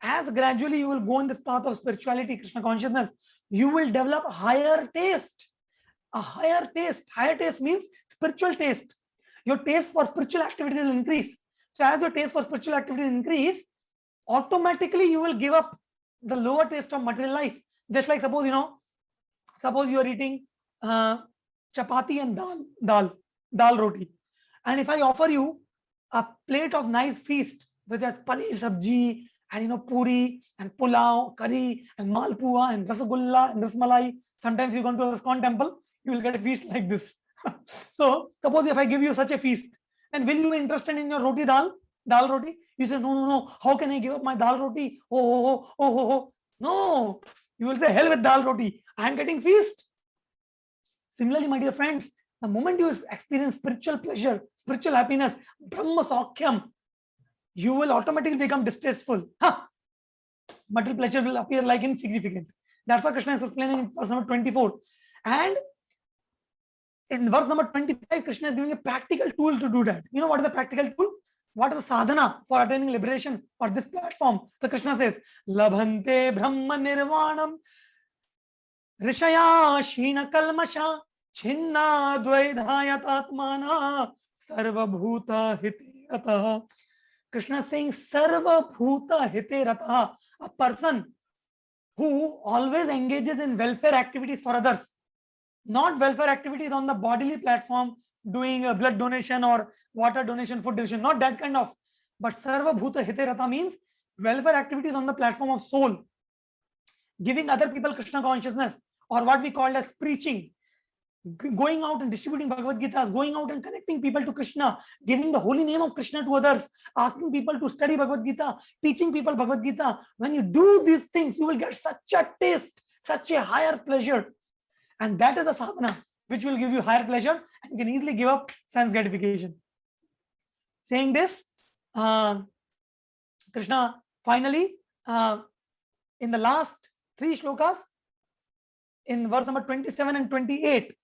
as gradually you will go in this path of spirituality, Krishna consciousness, you will develop higher taste. A higher taste. Higher taste means spiritual taste. Your taste for spiritual activities will increase. So as your taste for spiritual activities increase, automatically you will give up the lower taste of material life. Just like suppose you are eating chapati and dal roti, and if I offer you a plate of nice feast which has paneer sabji and puri and pulao, curry and malpua and rasagulla and rasmalai. Sometimes you go to a ISKCON temple, you will get a feast like this. So suppose if I give you such a feast, then will you be interested in your roti dal roti? You say, no, how can I give up my dal roti? Oh. No, you will say, hell with dal roti, I am getting feast. Similarly, my dear friends, the moment you experience spiritual pleasure, spiritual happiness, Brahma Saukhyam, you will automatically become distasteful. Material pleasure will appear like insignificant. That's why Krishna is explaining in verse number 24. And in verse number 25, Krishna is giving a practical tool to do that. You know what is the practical tool? What is the sadhana for attaining liberation or this platform? So Krishna says, Labhante Brahma Nirvanam Rishaya Shina Kalmasha Chinna Dvaidhayatatmana Sarva Bhuta Hite Rataha. Krishna is saying Sarva Bhuta Hite Rataha, a person who always engages in welfare activities for others, not welfare activities on the bodily platform, doing a blood donation or water donation, food donation, not that kind of, but Sarva Bhuta Hite Rata means welfare activities on the platform of soul, giving other people Krishna consciousness, or what we call as preaching. going out and distributing Bhagavad Gita, going out and connecting people to Krishna, giving the holy name of Krishna to others, asking people to study Bhagavad Gita, teaching people Bhagavad Gita. When you do these things, you will get such a taste, such a higher pleasure. And that is a sadhana which will give you higher pleasure, and you can easily give up sense gratification. Saying this, Krishna finally, in the last 3 shlokas, in verse number 27 and 28,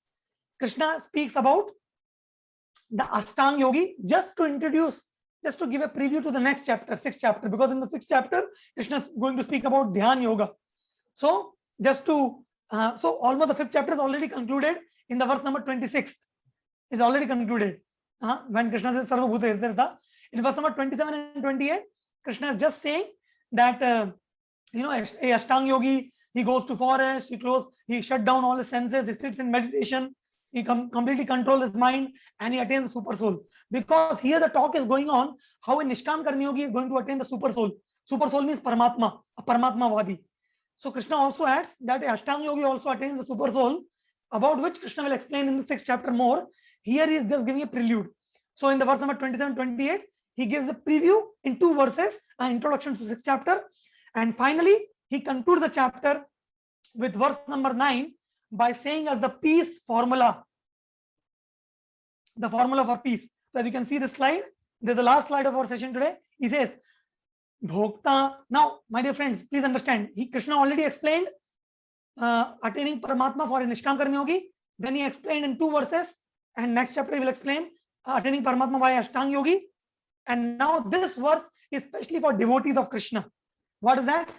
Krishna speaks about the Ashtanga Yogi, just to introduce, just to give a preview to the next chapter, 6th chapter, because in the 6th chapter, Krishna is going to speak about Dhyan Yoga. So, just to, so almost the 5th chapter is already concluded in the verse number 26. Is already concluded. When Krishna says Sarva Bhuta Hirdaya, in verse number 27 and 28, Krishna is just saying that, a Ashtanga Yogi, he goes to forest, he shut down all his senses, he sits in meditation, he completely controls his mind, and he attains the super soul. Because here the talk is going on how a Nishkam Karmi Yogi is going to attain the super soul. Super soul means Paramatma, a Paramatma Vadi. So Krishna also adds that a Ashtanga Yogi also attains the super soul, about which Krishna will explain in the 6th chapter more. Here he is just giving a prelude. So in the verse number 27-28, he gives a preview in 2 verses, an introduction to the 6th chapter, and finally he concludes the chapter with verse number 9 by saying as the peace formula, the formula for peace. So as you can see this slide, this is the last slide of our session today. He says, Bhokta. Now, my dear friends, please understand, Krishna already explained attaining Paramatma for a Nishkam Karmi Yogi. Then he explained in 2 verses, and next chapter he will explain attaining Paramatma by Ashtanga Yogi. And now this verse is especially for devotees of Krishna. What is that?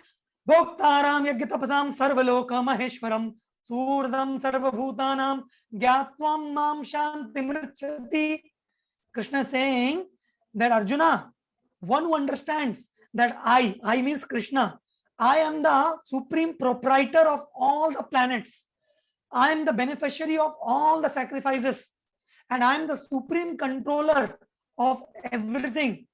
Bhoktaram Yagyatapasam Sarvaloka Maheshwaram Surdam Sarvabhutanam Gyatvam Mam Shanti Mrichati. Krishna is saying that Arjuna, one who understands that I means Krishna, I am the supreme proprietor of all the planets. I am the beneficiary of all the sacrifices. And I am the supreme controller of everything.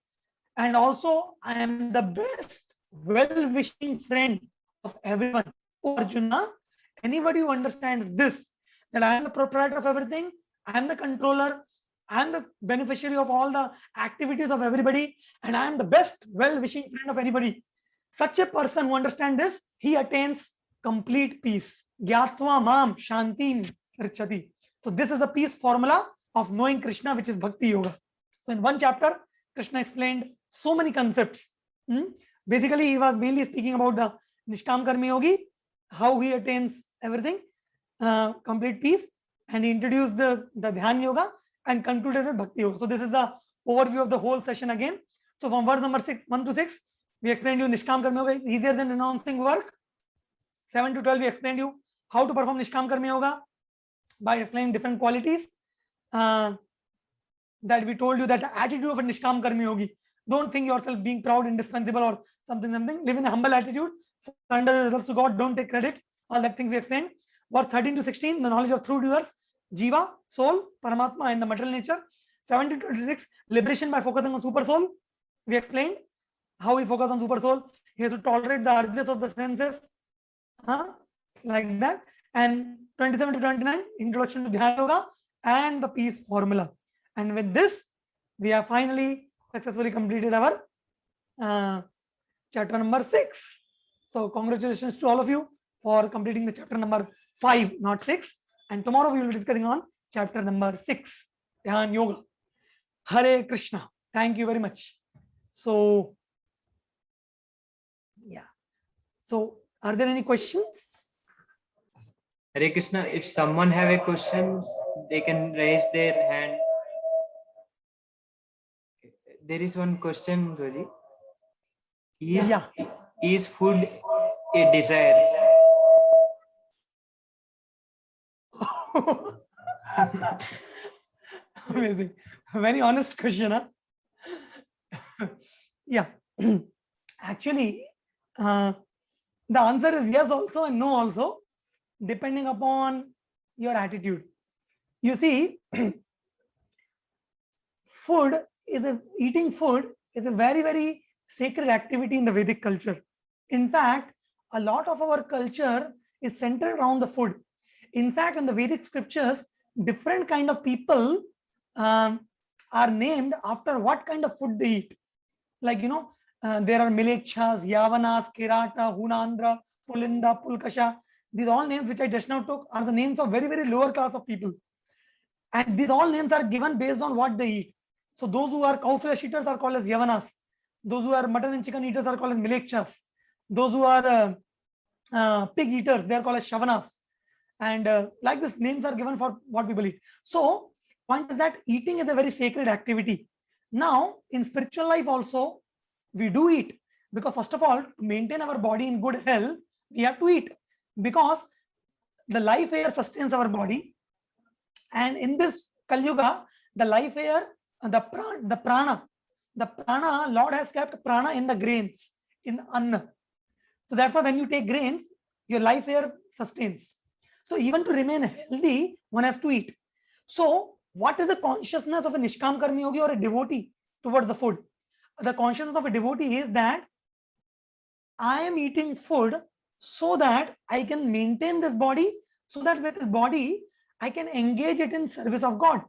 And also, I am the best well-wishing friend of everyone. Oh, Arjuna, anybody who understands this, that I am the proprietor of everything, I am the controller, I am the beneficiary of all the activities of everybody, and I am the best well-wishing friend of anybody. Such a person who understands this, he attains complete peace. Gyatva mam shantim richati. So this is the peace formula of knowing Krishna, which is Bhakti Yoga. So in 1 chapter, Krishna explained so many concepts. Basically, he was mainly speaking about the Nishkam Karmi Yogi, how he attains everything, complete peace, and he introduced the Dhyan Yoga and concluded with Bhakti Yoga. So this is the overview of the whole session again. So from verse number 1 to 6, we explained you Nishkam Karmi Yoga is easier than renouncing work. 7 to 12, we explained you how to perform Nishkam Karmi Yoga by explaining different qualities. That we told you that the attitude of a Nishkam Karmi Yogi. Don't think yourself being proud, indispensable, or something. Live in a humble attitude. Surrender the results to God. Don't take credit. All that things we explained. Verse 13 to 16, the knowledge of true doers, Jiva, soul, Paramatma, and the material nature. 17 to 26, liberation by focusing on super soul. We explained how we focus on super soul. He has to tolerate the urges of the senses. Like that. And 27 to 29, introduction to Dhyan Yoga and the peace formula. And with this, we have finally successfully completed our chapter number 6. So congratulations to all of you for completing the chapter number 5, not 6. And tomorrow we will be discussing on chapter number 6, Dhyan Yoga. Hare Krishna. Thank you very much. So, yeah. So, are there any questions? Hare Krishna. If someone have a question, they can raise their hand. There is one question, Guruji. Is food a desire? Amazing. Very honest question, huh? Yeah. Actually, the answer is yes also and no also, depending upon your attitude. You see, eating food is a very, very sacred activity in the Vedic culture. In fact, a lot of our culture is centered around the food. In fact, in the Vedic scriptures, different kind of people are named after what kind of food they eat. Like, there are Milekshas, Yavanas, Kirata, Hunandra, Pulinda, Pulkasha. These all names which I just now took are the names of very, very lower class of people. And these all names are given based on what they eat. So those who are cow flesh eaters are called as Yavanas. Those who are mutton and chicken eaters are called as Milekshas. Those who are pig eaters, they are called as Shavanas. And like this, names are given for what people eat. So point is that eating is a very sacred activity. Now, in spiritual life also, we do eat. Because first of all, to maintain our body in good health, we have to eat. Because the life air sustains our body. And in this Kali Yuga, the life air, the prana, Lord has kept prana in the grains, in anna. So that's why when you take grains, your life air sustains. So even to remain healthy, one has to eat. So what is the consciousness of a Nishkam Karmi Yogi or a devotee towards the food? The consciousness of a devotee is that I am eating food so that I can maintain this body, so that with this body, I can engage it in service of God.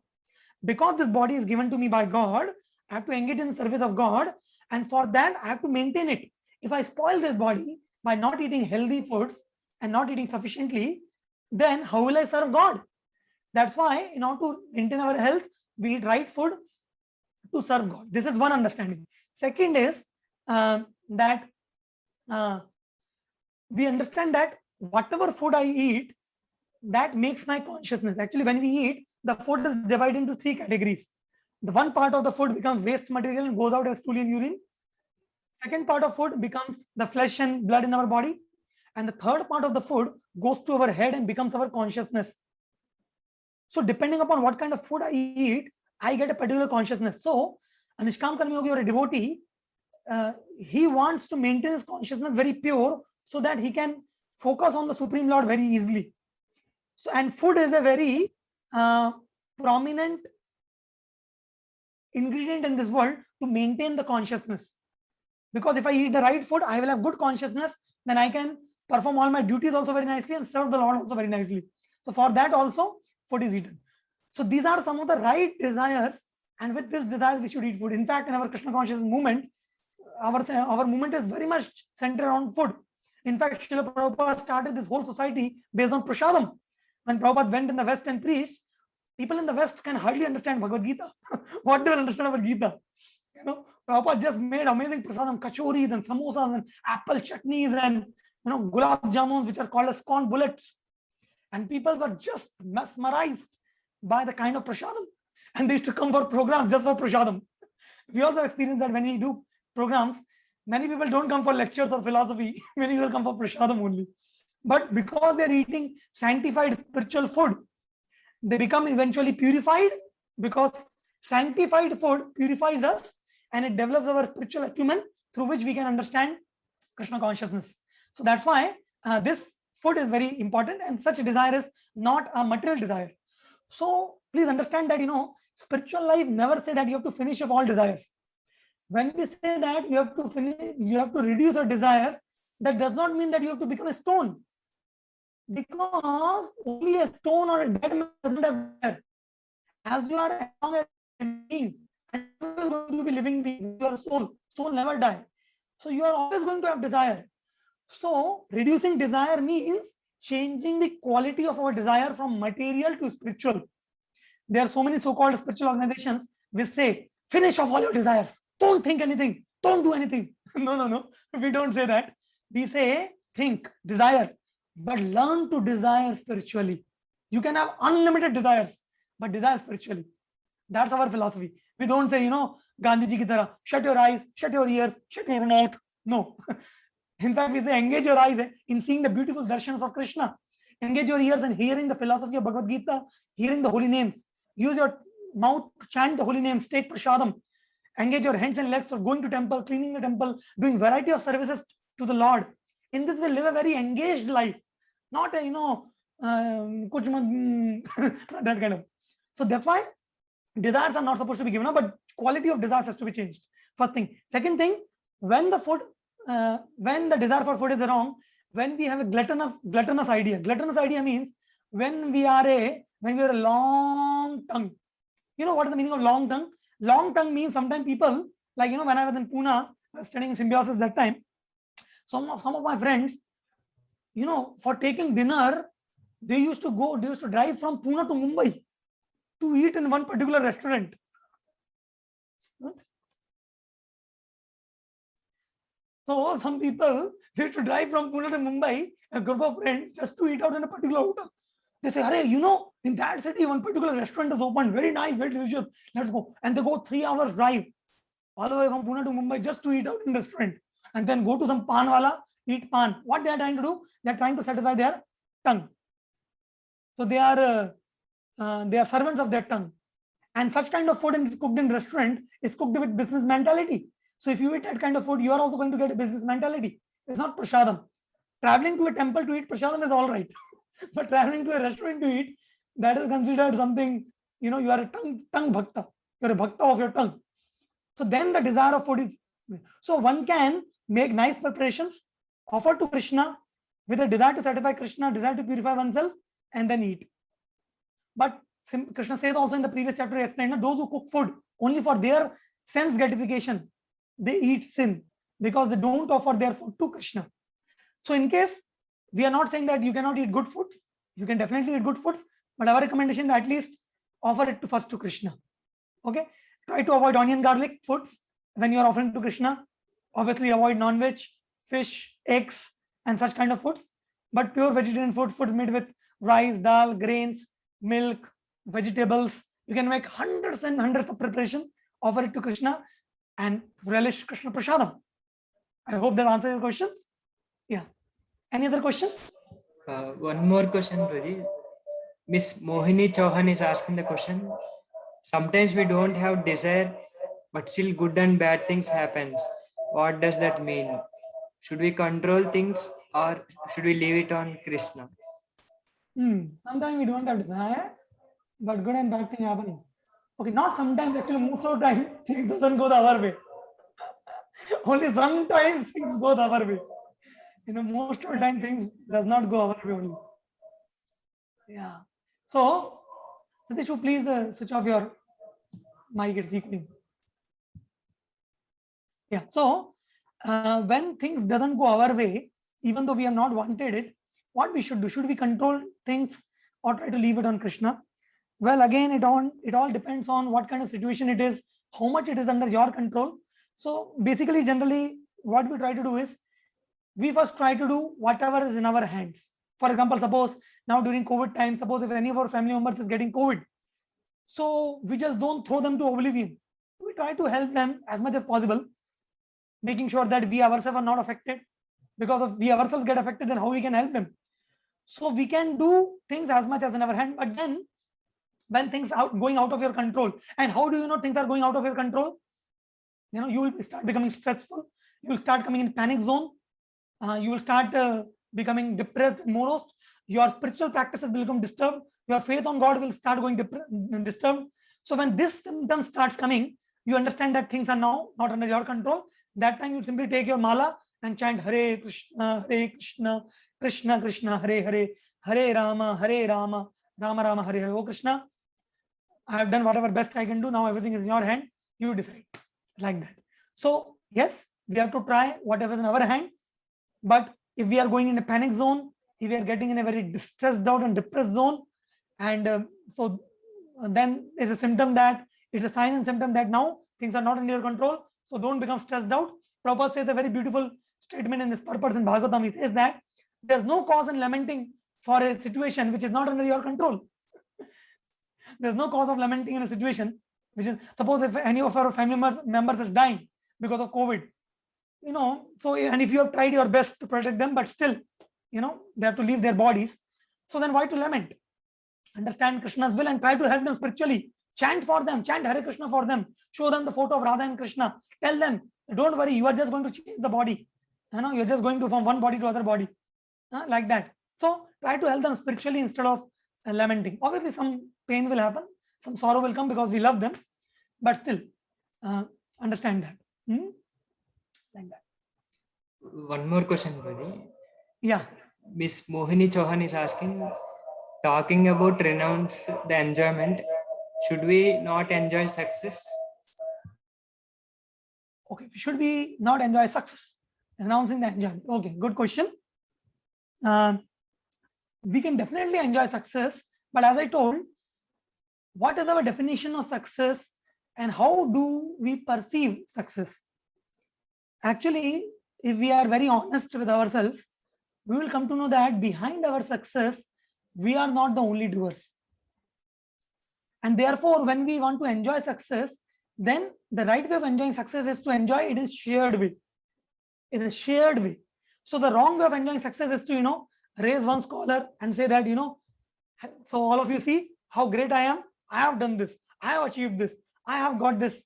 Because this body is given to me by God, I have to engage in service of God, and for that I have to maintain it. If I spoil this body by not eating healthy foods and not eating sufficiently, then how will I serve God? That's why in order to maintain our health, we eat right food to serve God. This is one understanding. Second is that we understand that whatever food I eat, that makes my consciousness. Actually, when we eat, the food is divided into three categories. The one part of the food becomes waste material and goes out as stool and urine. Second part of food becomes the flesh and blood in our body. And the third part of the food goes to our head and becomes our consciousness. So depending upon what kind of food I eat, I get a particular consciousness. So a Nishkam Karmi Yogi or a devotee, he wants to maintain his consciousness very pure so that he can focus on the Supreme Lord very easily. So, and food is a very prominent ingredient in this world to maintain the consciousness. Because if I eat the right food, I will have good consciousness, then I can perform all my duties also very nicely and serve the Lord also very nicely. So for that also, food is eaten. So these are some of the right desires, and with this desire, we should eat food. In fact, in our Krishna consciousness movement, our movement is very much centered around food. In fact, Srila Prabhupada started this whole society based on prasadam. When Prabhupada went in the West and preached, people in the West can hardly understand Bhagavad Gita. What do you understand about Gita? Prabhupada just made amazing prasadam, kachoris and samosas and apple chutneys and gulab jamuns, which are called as corn bullets. And people were just mesmerized by the kind of prasadam. And they used to come for programs just for prasadam. We also experience that when we do programs, many people don't come for lectures or philosophy. Many people come for prasadam only. But because they're eating sanctified spiritual food, they become eventually purified, because sanctified food purifies us and it develops our spiritual acumen through which we can understand Krishna consciousness. So that's why this food is very important, and such a desire is not a material desire. So please understand that, spiritual life never say that you have to finish off all desires. When we say that you have to reduce your desires, that does not mean that you have to become a stone. Because only a stone or a dead man doesn't have desire. As you are as long as a being, and you are going to be living being, your soul never die. So you are always going to have desire. So reducing desire means changing the quality of our desire from material to spiritual. There are so many so-called spiritual organizations which say, finish off all your desires. Don't think anything. Don't do anything. No. We don't say that. We say, think, desire, but learn to desire spiritually. You can have unlimited desires, but desire spiritually. That's our philosophy. We don't say, Gandhiji ki tarah, shut your eyes, shut your ears, shut your mouth. No. In fact, we say engage your eyes in seeing the beautiful darshans of Krishna. Engage your ears in hearing the philosophy of Bhagavad Gita, hearing the holy names. Use your mouth to chant the holy names, take prasadam. Engage your hands and legs for going to temple, cleaning the temple, doing variety of services to the Lord. In this way, live a very engaged life. Not a, that kind of. So that's why desires are not supposed to be given up, but quality of desires has to be changed. First thing. Second thing, when the desire for food is wrong, when we have a gluttonous idea. Gluttonous idea means when we are a when we have a long tongue. You know what is the meaning of long tongue? Long tongue means sometimes people, like, you know, when I was in Pune, I was studying Symbiosis that time. Some of my friends, you know, for taking dinner, they used to drive from Pune to Mumbai to eat in one particular restaurant. So some people, they used to drive from Pune to Mumbai, a group of friends, just to eat out in a particular hotel. They say, "Hey, you know, in that city, one particular restaurant is open, very nice, very delicious. Let's go." And they go 3 hours drive all the way from Pune to Mumbai just to eat out in the restaurant, and then go to some pan wala, eat pan. What they are trying to do? They are trying to satisfy their tongue. So they are servants of their tongue. And such kind of food cooked in restaurant is cooked with business mentality. So if you eat that kind of food, you are also going to get a business mentality. It's not prasadam. Traveling to a temple to eat prasadam is all right. But traveling to a restaurant to eat, that is considered something, you know, you are a tongue bhakta. You're a bhakta of your tongue. So then the desire of food is, so one can make nice preparations, offer to Krishna with a desire to satisfy Krishna, desire to purify oneself, and then eat. But Krishna says also in the previous chapter, he explained that those who cook food only for their sense gratification, they eat sin because they don't offer their food to Krishna. So in case, we are not saying that you cannot eat good foods. You can definitely eat good foods, but our recommendation is at least offer it first to Krishna. Okay? Try to avoid onion garlic foods when you are offering to Krishna. Obviously avoid non-veg, fish, eggs, and such kind of foods. But pure vegetarian foods made with rice, dal, grains, milk, vegetables. You can make hundreds and hundreds of preparation, offer it to Krishna, and relish Krishna prasadam. I hope that answers your questions. Yeah. Any other questions? One more question, Guruji. Miss Mohini Chauhan is asking the question. Sometimes we don't have desire, but still good and bad things happens. What does that mean? Should we control things or should we leave it on Krishna? Sometimes we don't have desire, but good and bad things happen. Okay, not sometimes, actually most of the time things doesn't go the our way. Only sometimes things go the our way. You know, most of the time things does not go our way only. Yeah. So, Satish, you please switch off your mic, it's echoing. Yeah. So, when things doesn't go our way, even though we have not wanted it, what we should do? Should we control things or try to leave it on Krishna? Well, again, it all depends on what kind of situation it is, how much it is under your control. So basically, generally, what we try to do is, we first try to do whatever is in our hands. For example, suppose now during COVID time, suppose if any of our family members is getting COVID, so we just don't throw them to oblivion. We try to help them as much as possible, making sure that we ourselves are not affected. Because if we ourselves get affected, then how we can help them? So we can do things as much as in our hand, but then when things are going out of your control, and how do you know things are going out of your control? You know, you will start becoming stressful. You will start coming in panic zone. You will start becoming depressed, morose. Your spiritual practices will become disturbed. Your faith on God will start going disturbed. So when this symptom starts coming, you understand that things are now not under your control. That time you simply take your mala and chant Hare Krishna, Krishna Krishna, Hare Hare, Hare Rama, Rama Rama, Hare Hare. Oh Krishna, I have done whatever best I can do. Now everything is in your hand. You decide, like that. So yes, we have to try whatever is in our hand. But if we are going in a panic zone, if we are getting in a very distressed out and depressed zone, and so then it's a symptom that it's a sign and symptom that now things are not under your control. So don't become stressed out. Prabhupada says a very beautiful statement in this purpose in Bhagavatam. He says that there's no cause in lamenting for a situation which is not under your control. There's no cause of lamenting in a situation which is, suppose if any of our family members is dying because of COVID, you know, so, and if you have tried your best to protect them, but still, you know, they have to leave their bodies. So then why to lament? Understand Krishna's will and try to help them spiritually. Chant for them, chant Hare Krishna for them. Show them the photo of Radha and Krishna. Tell them, don't worry, you are just going to change the body. You know, you're just going to from one body to other body. Like that. So try to help them spiritually instead of lamenting. Obviously, some pain will happen, some sorrow will come because we love them, but still understand that. Like that. One more question, Guruji. Yeah. Miss Mohini Chauhan is asking, talking about renounce the enjoyment, should we not enjoy success? Okay, should we not enjoy success? Renouncing the enjoyment. Okay, good question. We can definitely enjoy success, but as I told, what is our definition of success and how do we perceive success? Actually, if we are very honest with ourselves, we will come to know that behind our success, we are not the only doers. And therefore, when we want to enjoy success, then the right way of enjoying success is to enjoy it in shared way. In a shared way. So the wrong way of enjoying success is to, raise one's collar and say that, so all of you see how great I am. I have done this. I have achieved this. I have got this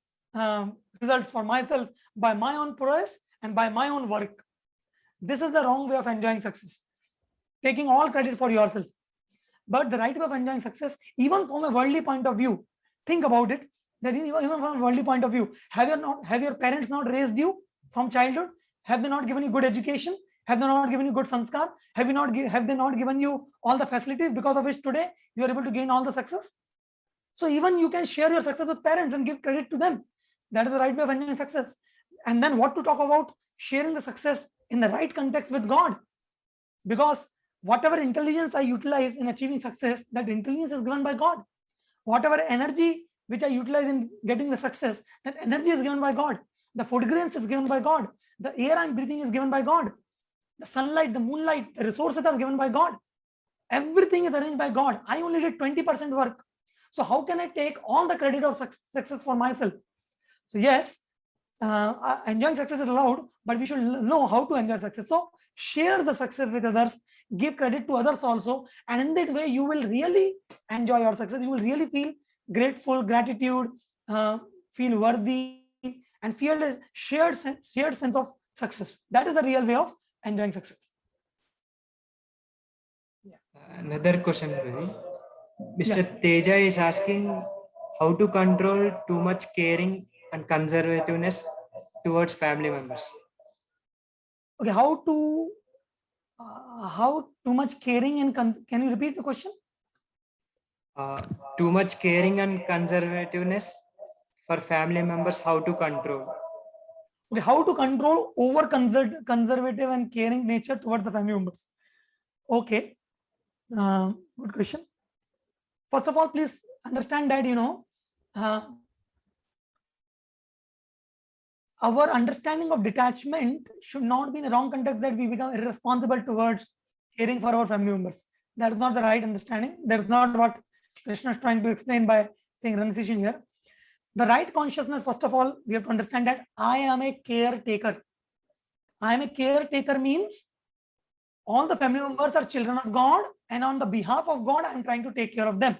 result for myself by my own prowess and by my own work. This is the wrong way of enjoying success. Taking all credit for yourself. But the right way of enjoying success, even from a worldly point of view, think about it. That even from a worldly point of view, have your parents not raised you from childhood? Have they not given you good education? Have they not given you good sanskar? Have they not given you all the facilities because of which today you are able to gain all the success? So even you can share your success with parents and give credit to them. That is the right way of enjoying success. And then what to talk about sharing the success in the right context with God? Because whatever intelligence I utilize in achieving success, that intelligence is given by God. Whatever energy which I utilize in getting the success, that energy is given by God. The food grains is given by God. The air I'm breathing is given by God. The sunlight, the moonlight, the resources are given by God. Everything is arranged by God. I only did 20% work. So how can I take all the credit of success for myself? So yes, enjoying success is allowed, but we should know how to enjoy success. So share the success with others, give credit to others also, and in that way you will really enjoy your success. You will really feel grateful, gratitude, feel worthy, and feel a shared sense of success. That is the real way of enjoying success. Another question, Ravi. Mr. Teja is asking how to control too much caring and conservativeness towards family members. Okay, how too much caring and can you repeat the question? Too much caring and conservativeness for family members, how to control? Okay, how to control over conservative and caring nature towards the family members? Okay, good question. First of all, please understand that our understanding of detachment should not be in the wrong context that we become irresponsible towards caring for our family members. That is not the right understanding. That is not what Krishna is trying to explain by saying renunciation here. The right consciousness, first of all, we have to understand that I am a caretaker. I am a caretaker means all the family members are children of God, and on the behalf of God, I am trying to take care of them.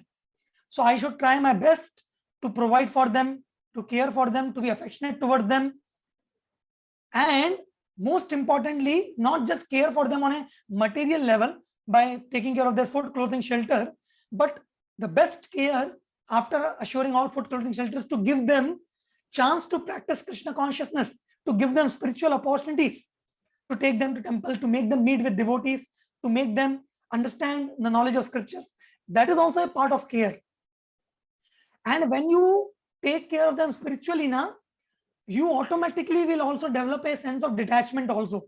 So I should try my best to provide for them, to care for them, to be affectionate towards them. And most importantly, not just care for them on a material level by taking care of their food, clothing, shelter, but the best care after assuring all food, clothing, shelters, to give them chance to practice Krishna consciousness, to give them spiritual opportunities, to take them to temple, to make them meet with devotees, to make them understand the knowledge of scriptures. That is also a part of care. And when you take care of them spiritually now, you automatically will also develop a sense of detachment also,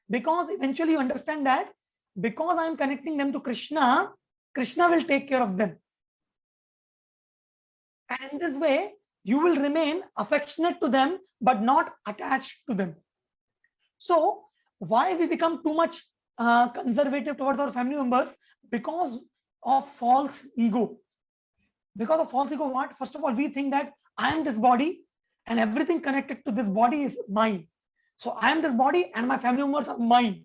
because eventually you understand that because I am connecting them to Krishna, Krishna will take care of them. And in this way, you will remain affectionate to them, but not attached to them. So why we become too much conservative towards our family members? Because of false ego. Because of false ego, what? First of all, we think that I am this body and everything connected to this body is mine. So I am this body and my family members are mine.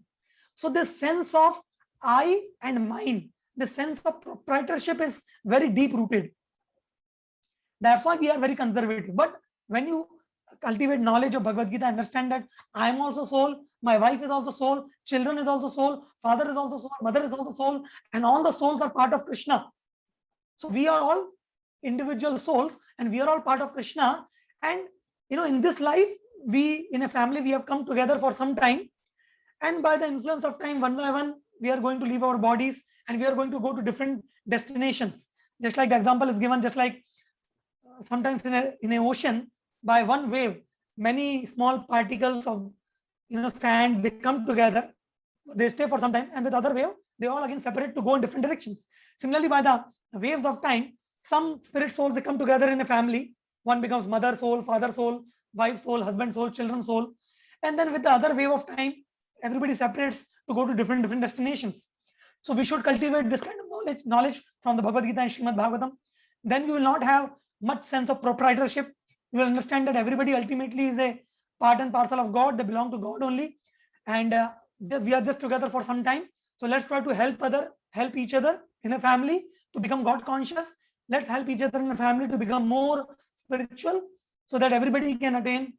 So this sense of I and mine, the sense of proprietorship is very deep rooted. Therefore, we are very conservative. But when you cultivate knowledge of Bhagavad Gita, understand that I am also soul, my wife is also soul, children is also soul, father is also soul, mother is also soul, and all the souls are part of Krishna. So we are all individual souls and we are all part of Krishna. And in this life, we in a family, we have come together for some time, and by the influence of time, one by one, we are going to leave our bodies and we are going to go to different destinations. Just like the example is given, just like sometimes in a ocean, by one wave, many small particles of sand, they come together, they stay for some time, and with other wave, they all again separate to go in different directions. Similarly, by the waves of time, some spirit souls, they come together in a family. One becomes mother soul, father soul, wife soul, husband soul, children soul. And then with the other wave of time, everybody separates to go to different destinations. So we should cultivate this kind of knowledge from the Bhagavad Gita and Srimad Bhagavatam. Then you will not have much sense of proprietorship. You will understand that everybody ultimately is a part and parcel of God. They belong to God only. And we are just together for some time. So let's try to help each other in a family to become God conscious. Let's help each other in a family to become more spiritual, so that everybody can attain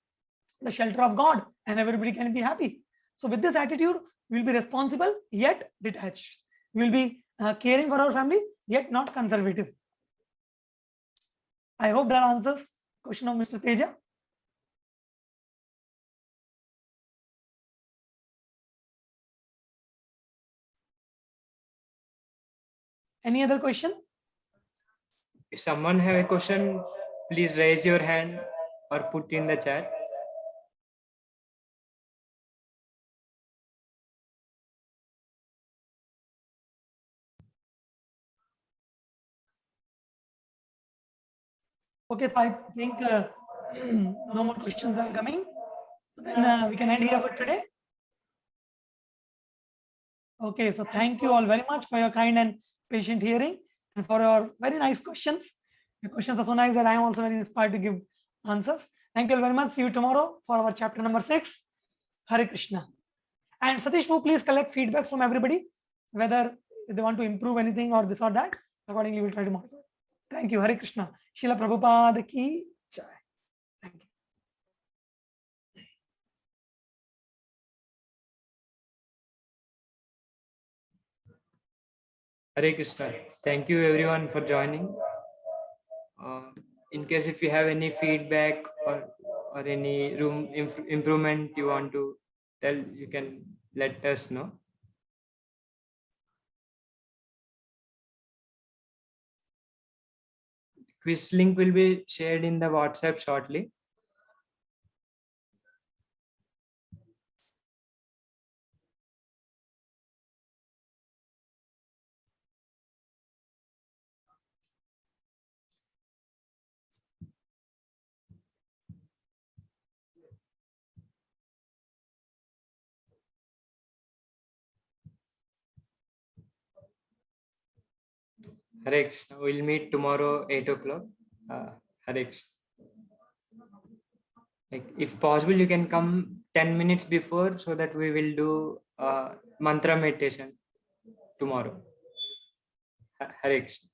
the shelter of God and everybody can be happy. So with this attitude, we'll be responsible yet detached. We'll be caring for our family yet not conservative. I hope that answers question of Mr. Teja. Any other question? If someone have a question, please raise your hand or put in the chat. Okay, so I think no more questions are coming. Then we can end here for today. Okay, so thank you all very much for your kind and patient hearing and for your very nice questions. The questions are so nice that I am also very inspired to give answers. Thank you all very much. See you tomorrow for our chapter number 6. Hare Krishna. And Satish, please collect feedback from everybody, whether they want to improve anything or this or that. Accordingly, we'll try to modify. Thank you. Hare Krishna. Srila Prabhupada ki jai. Thank you. Hare Krishna. Thank you everyone for joining. In case if you have any feedback or any room improvement you want to tell, you can let us know. Quiz link will be shared in the WhatsApp shortly. Hare Krishna. We'll meet tomorrow 8 o'clock. Hare Krishna. Like, if possible, you can come 10 minutes before so that we will do mantra meditation tomorrow. Hare Krishna.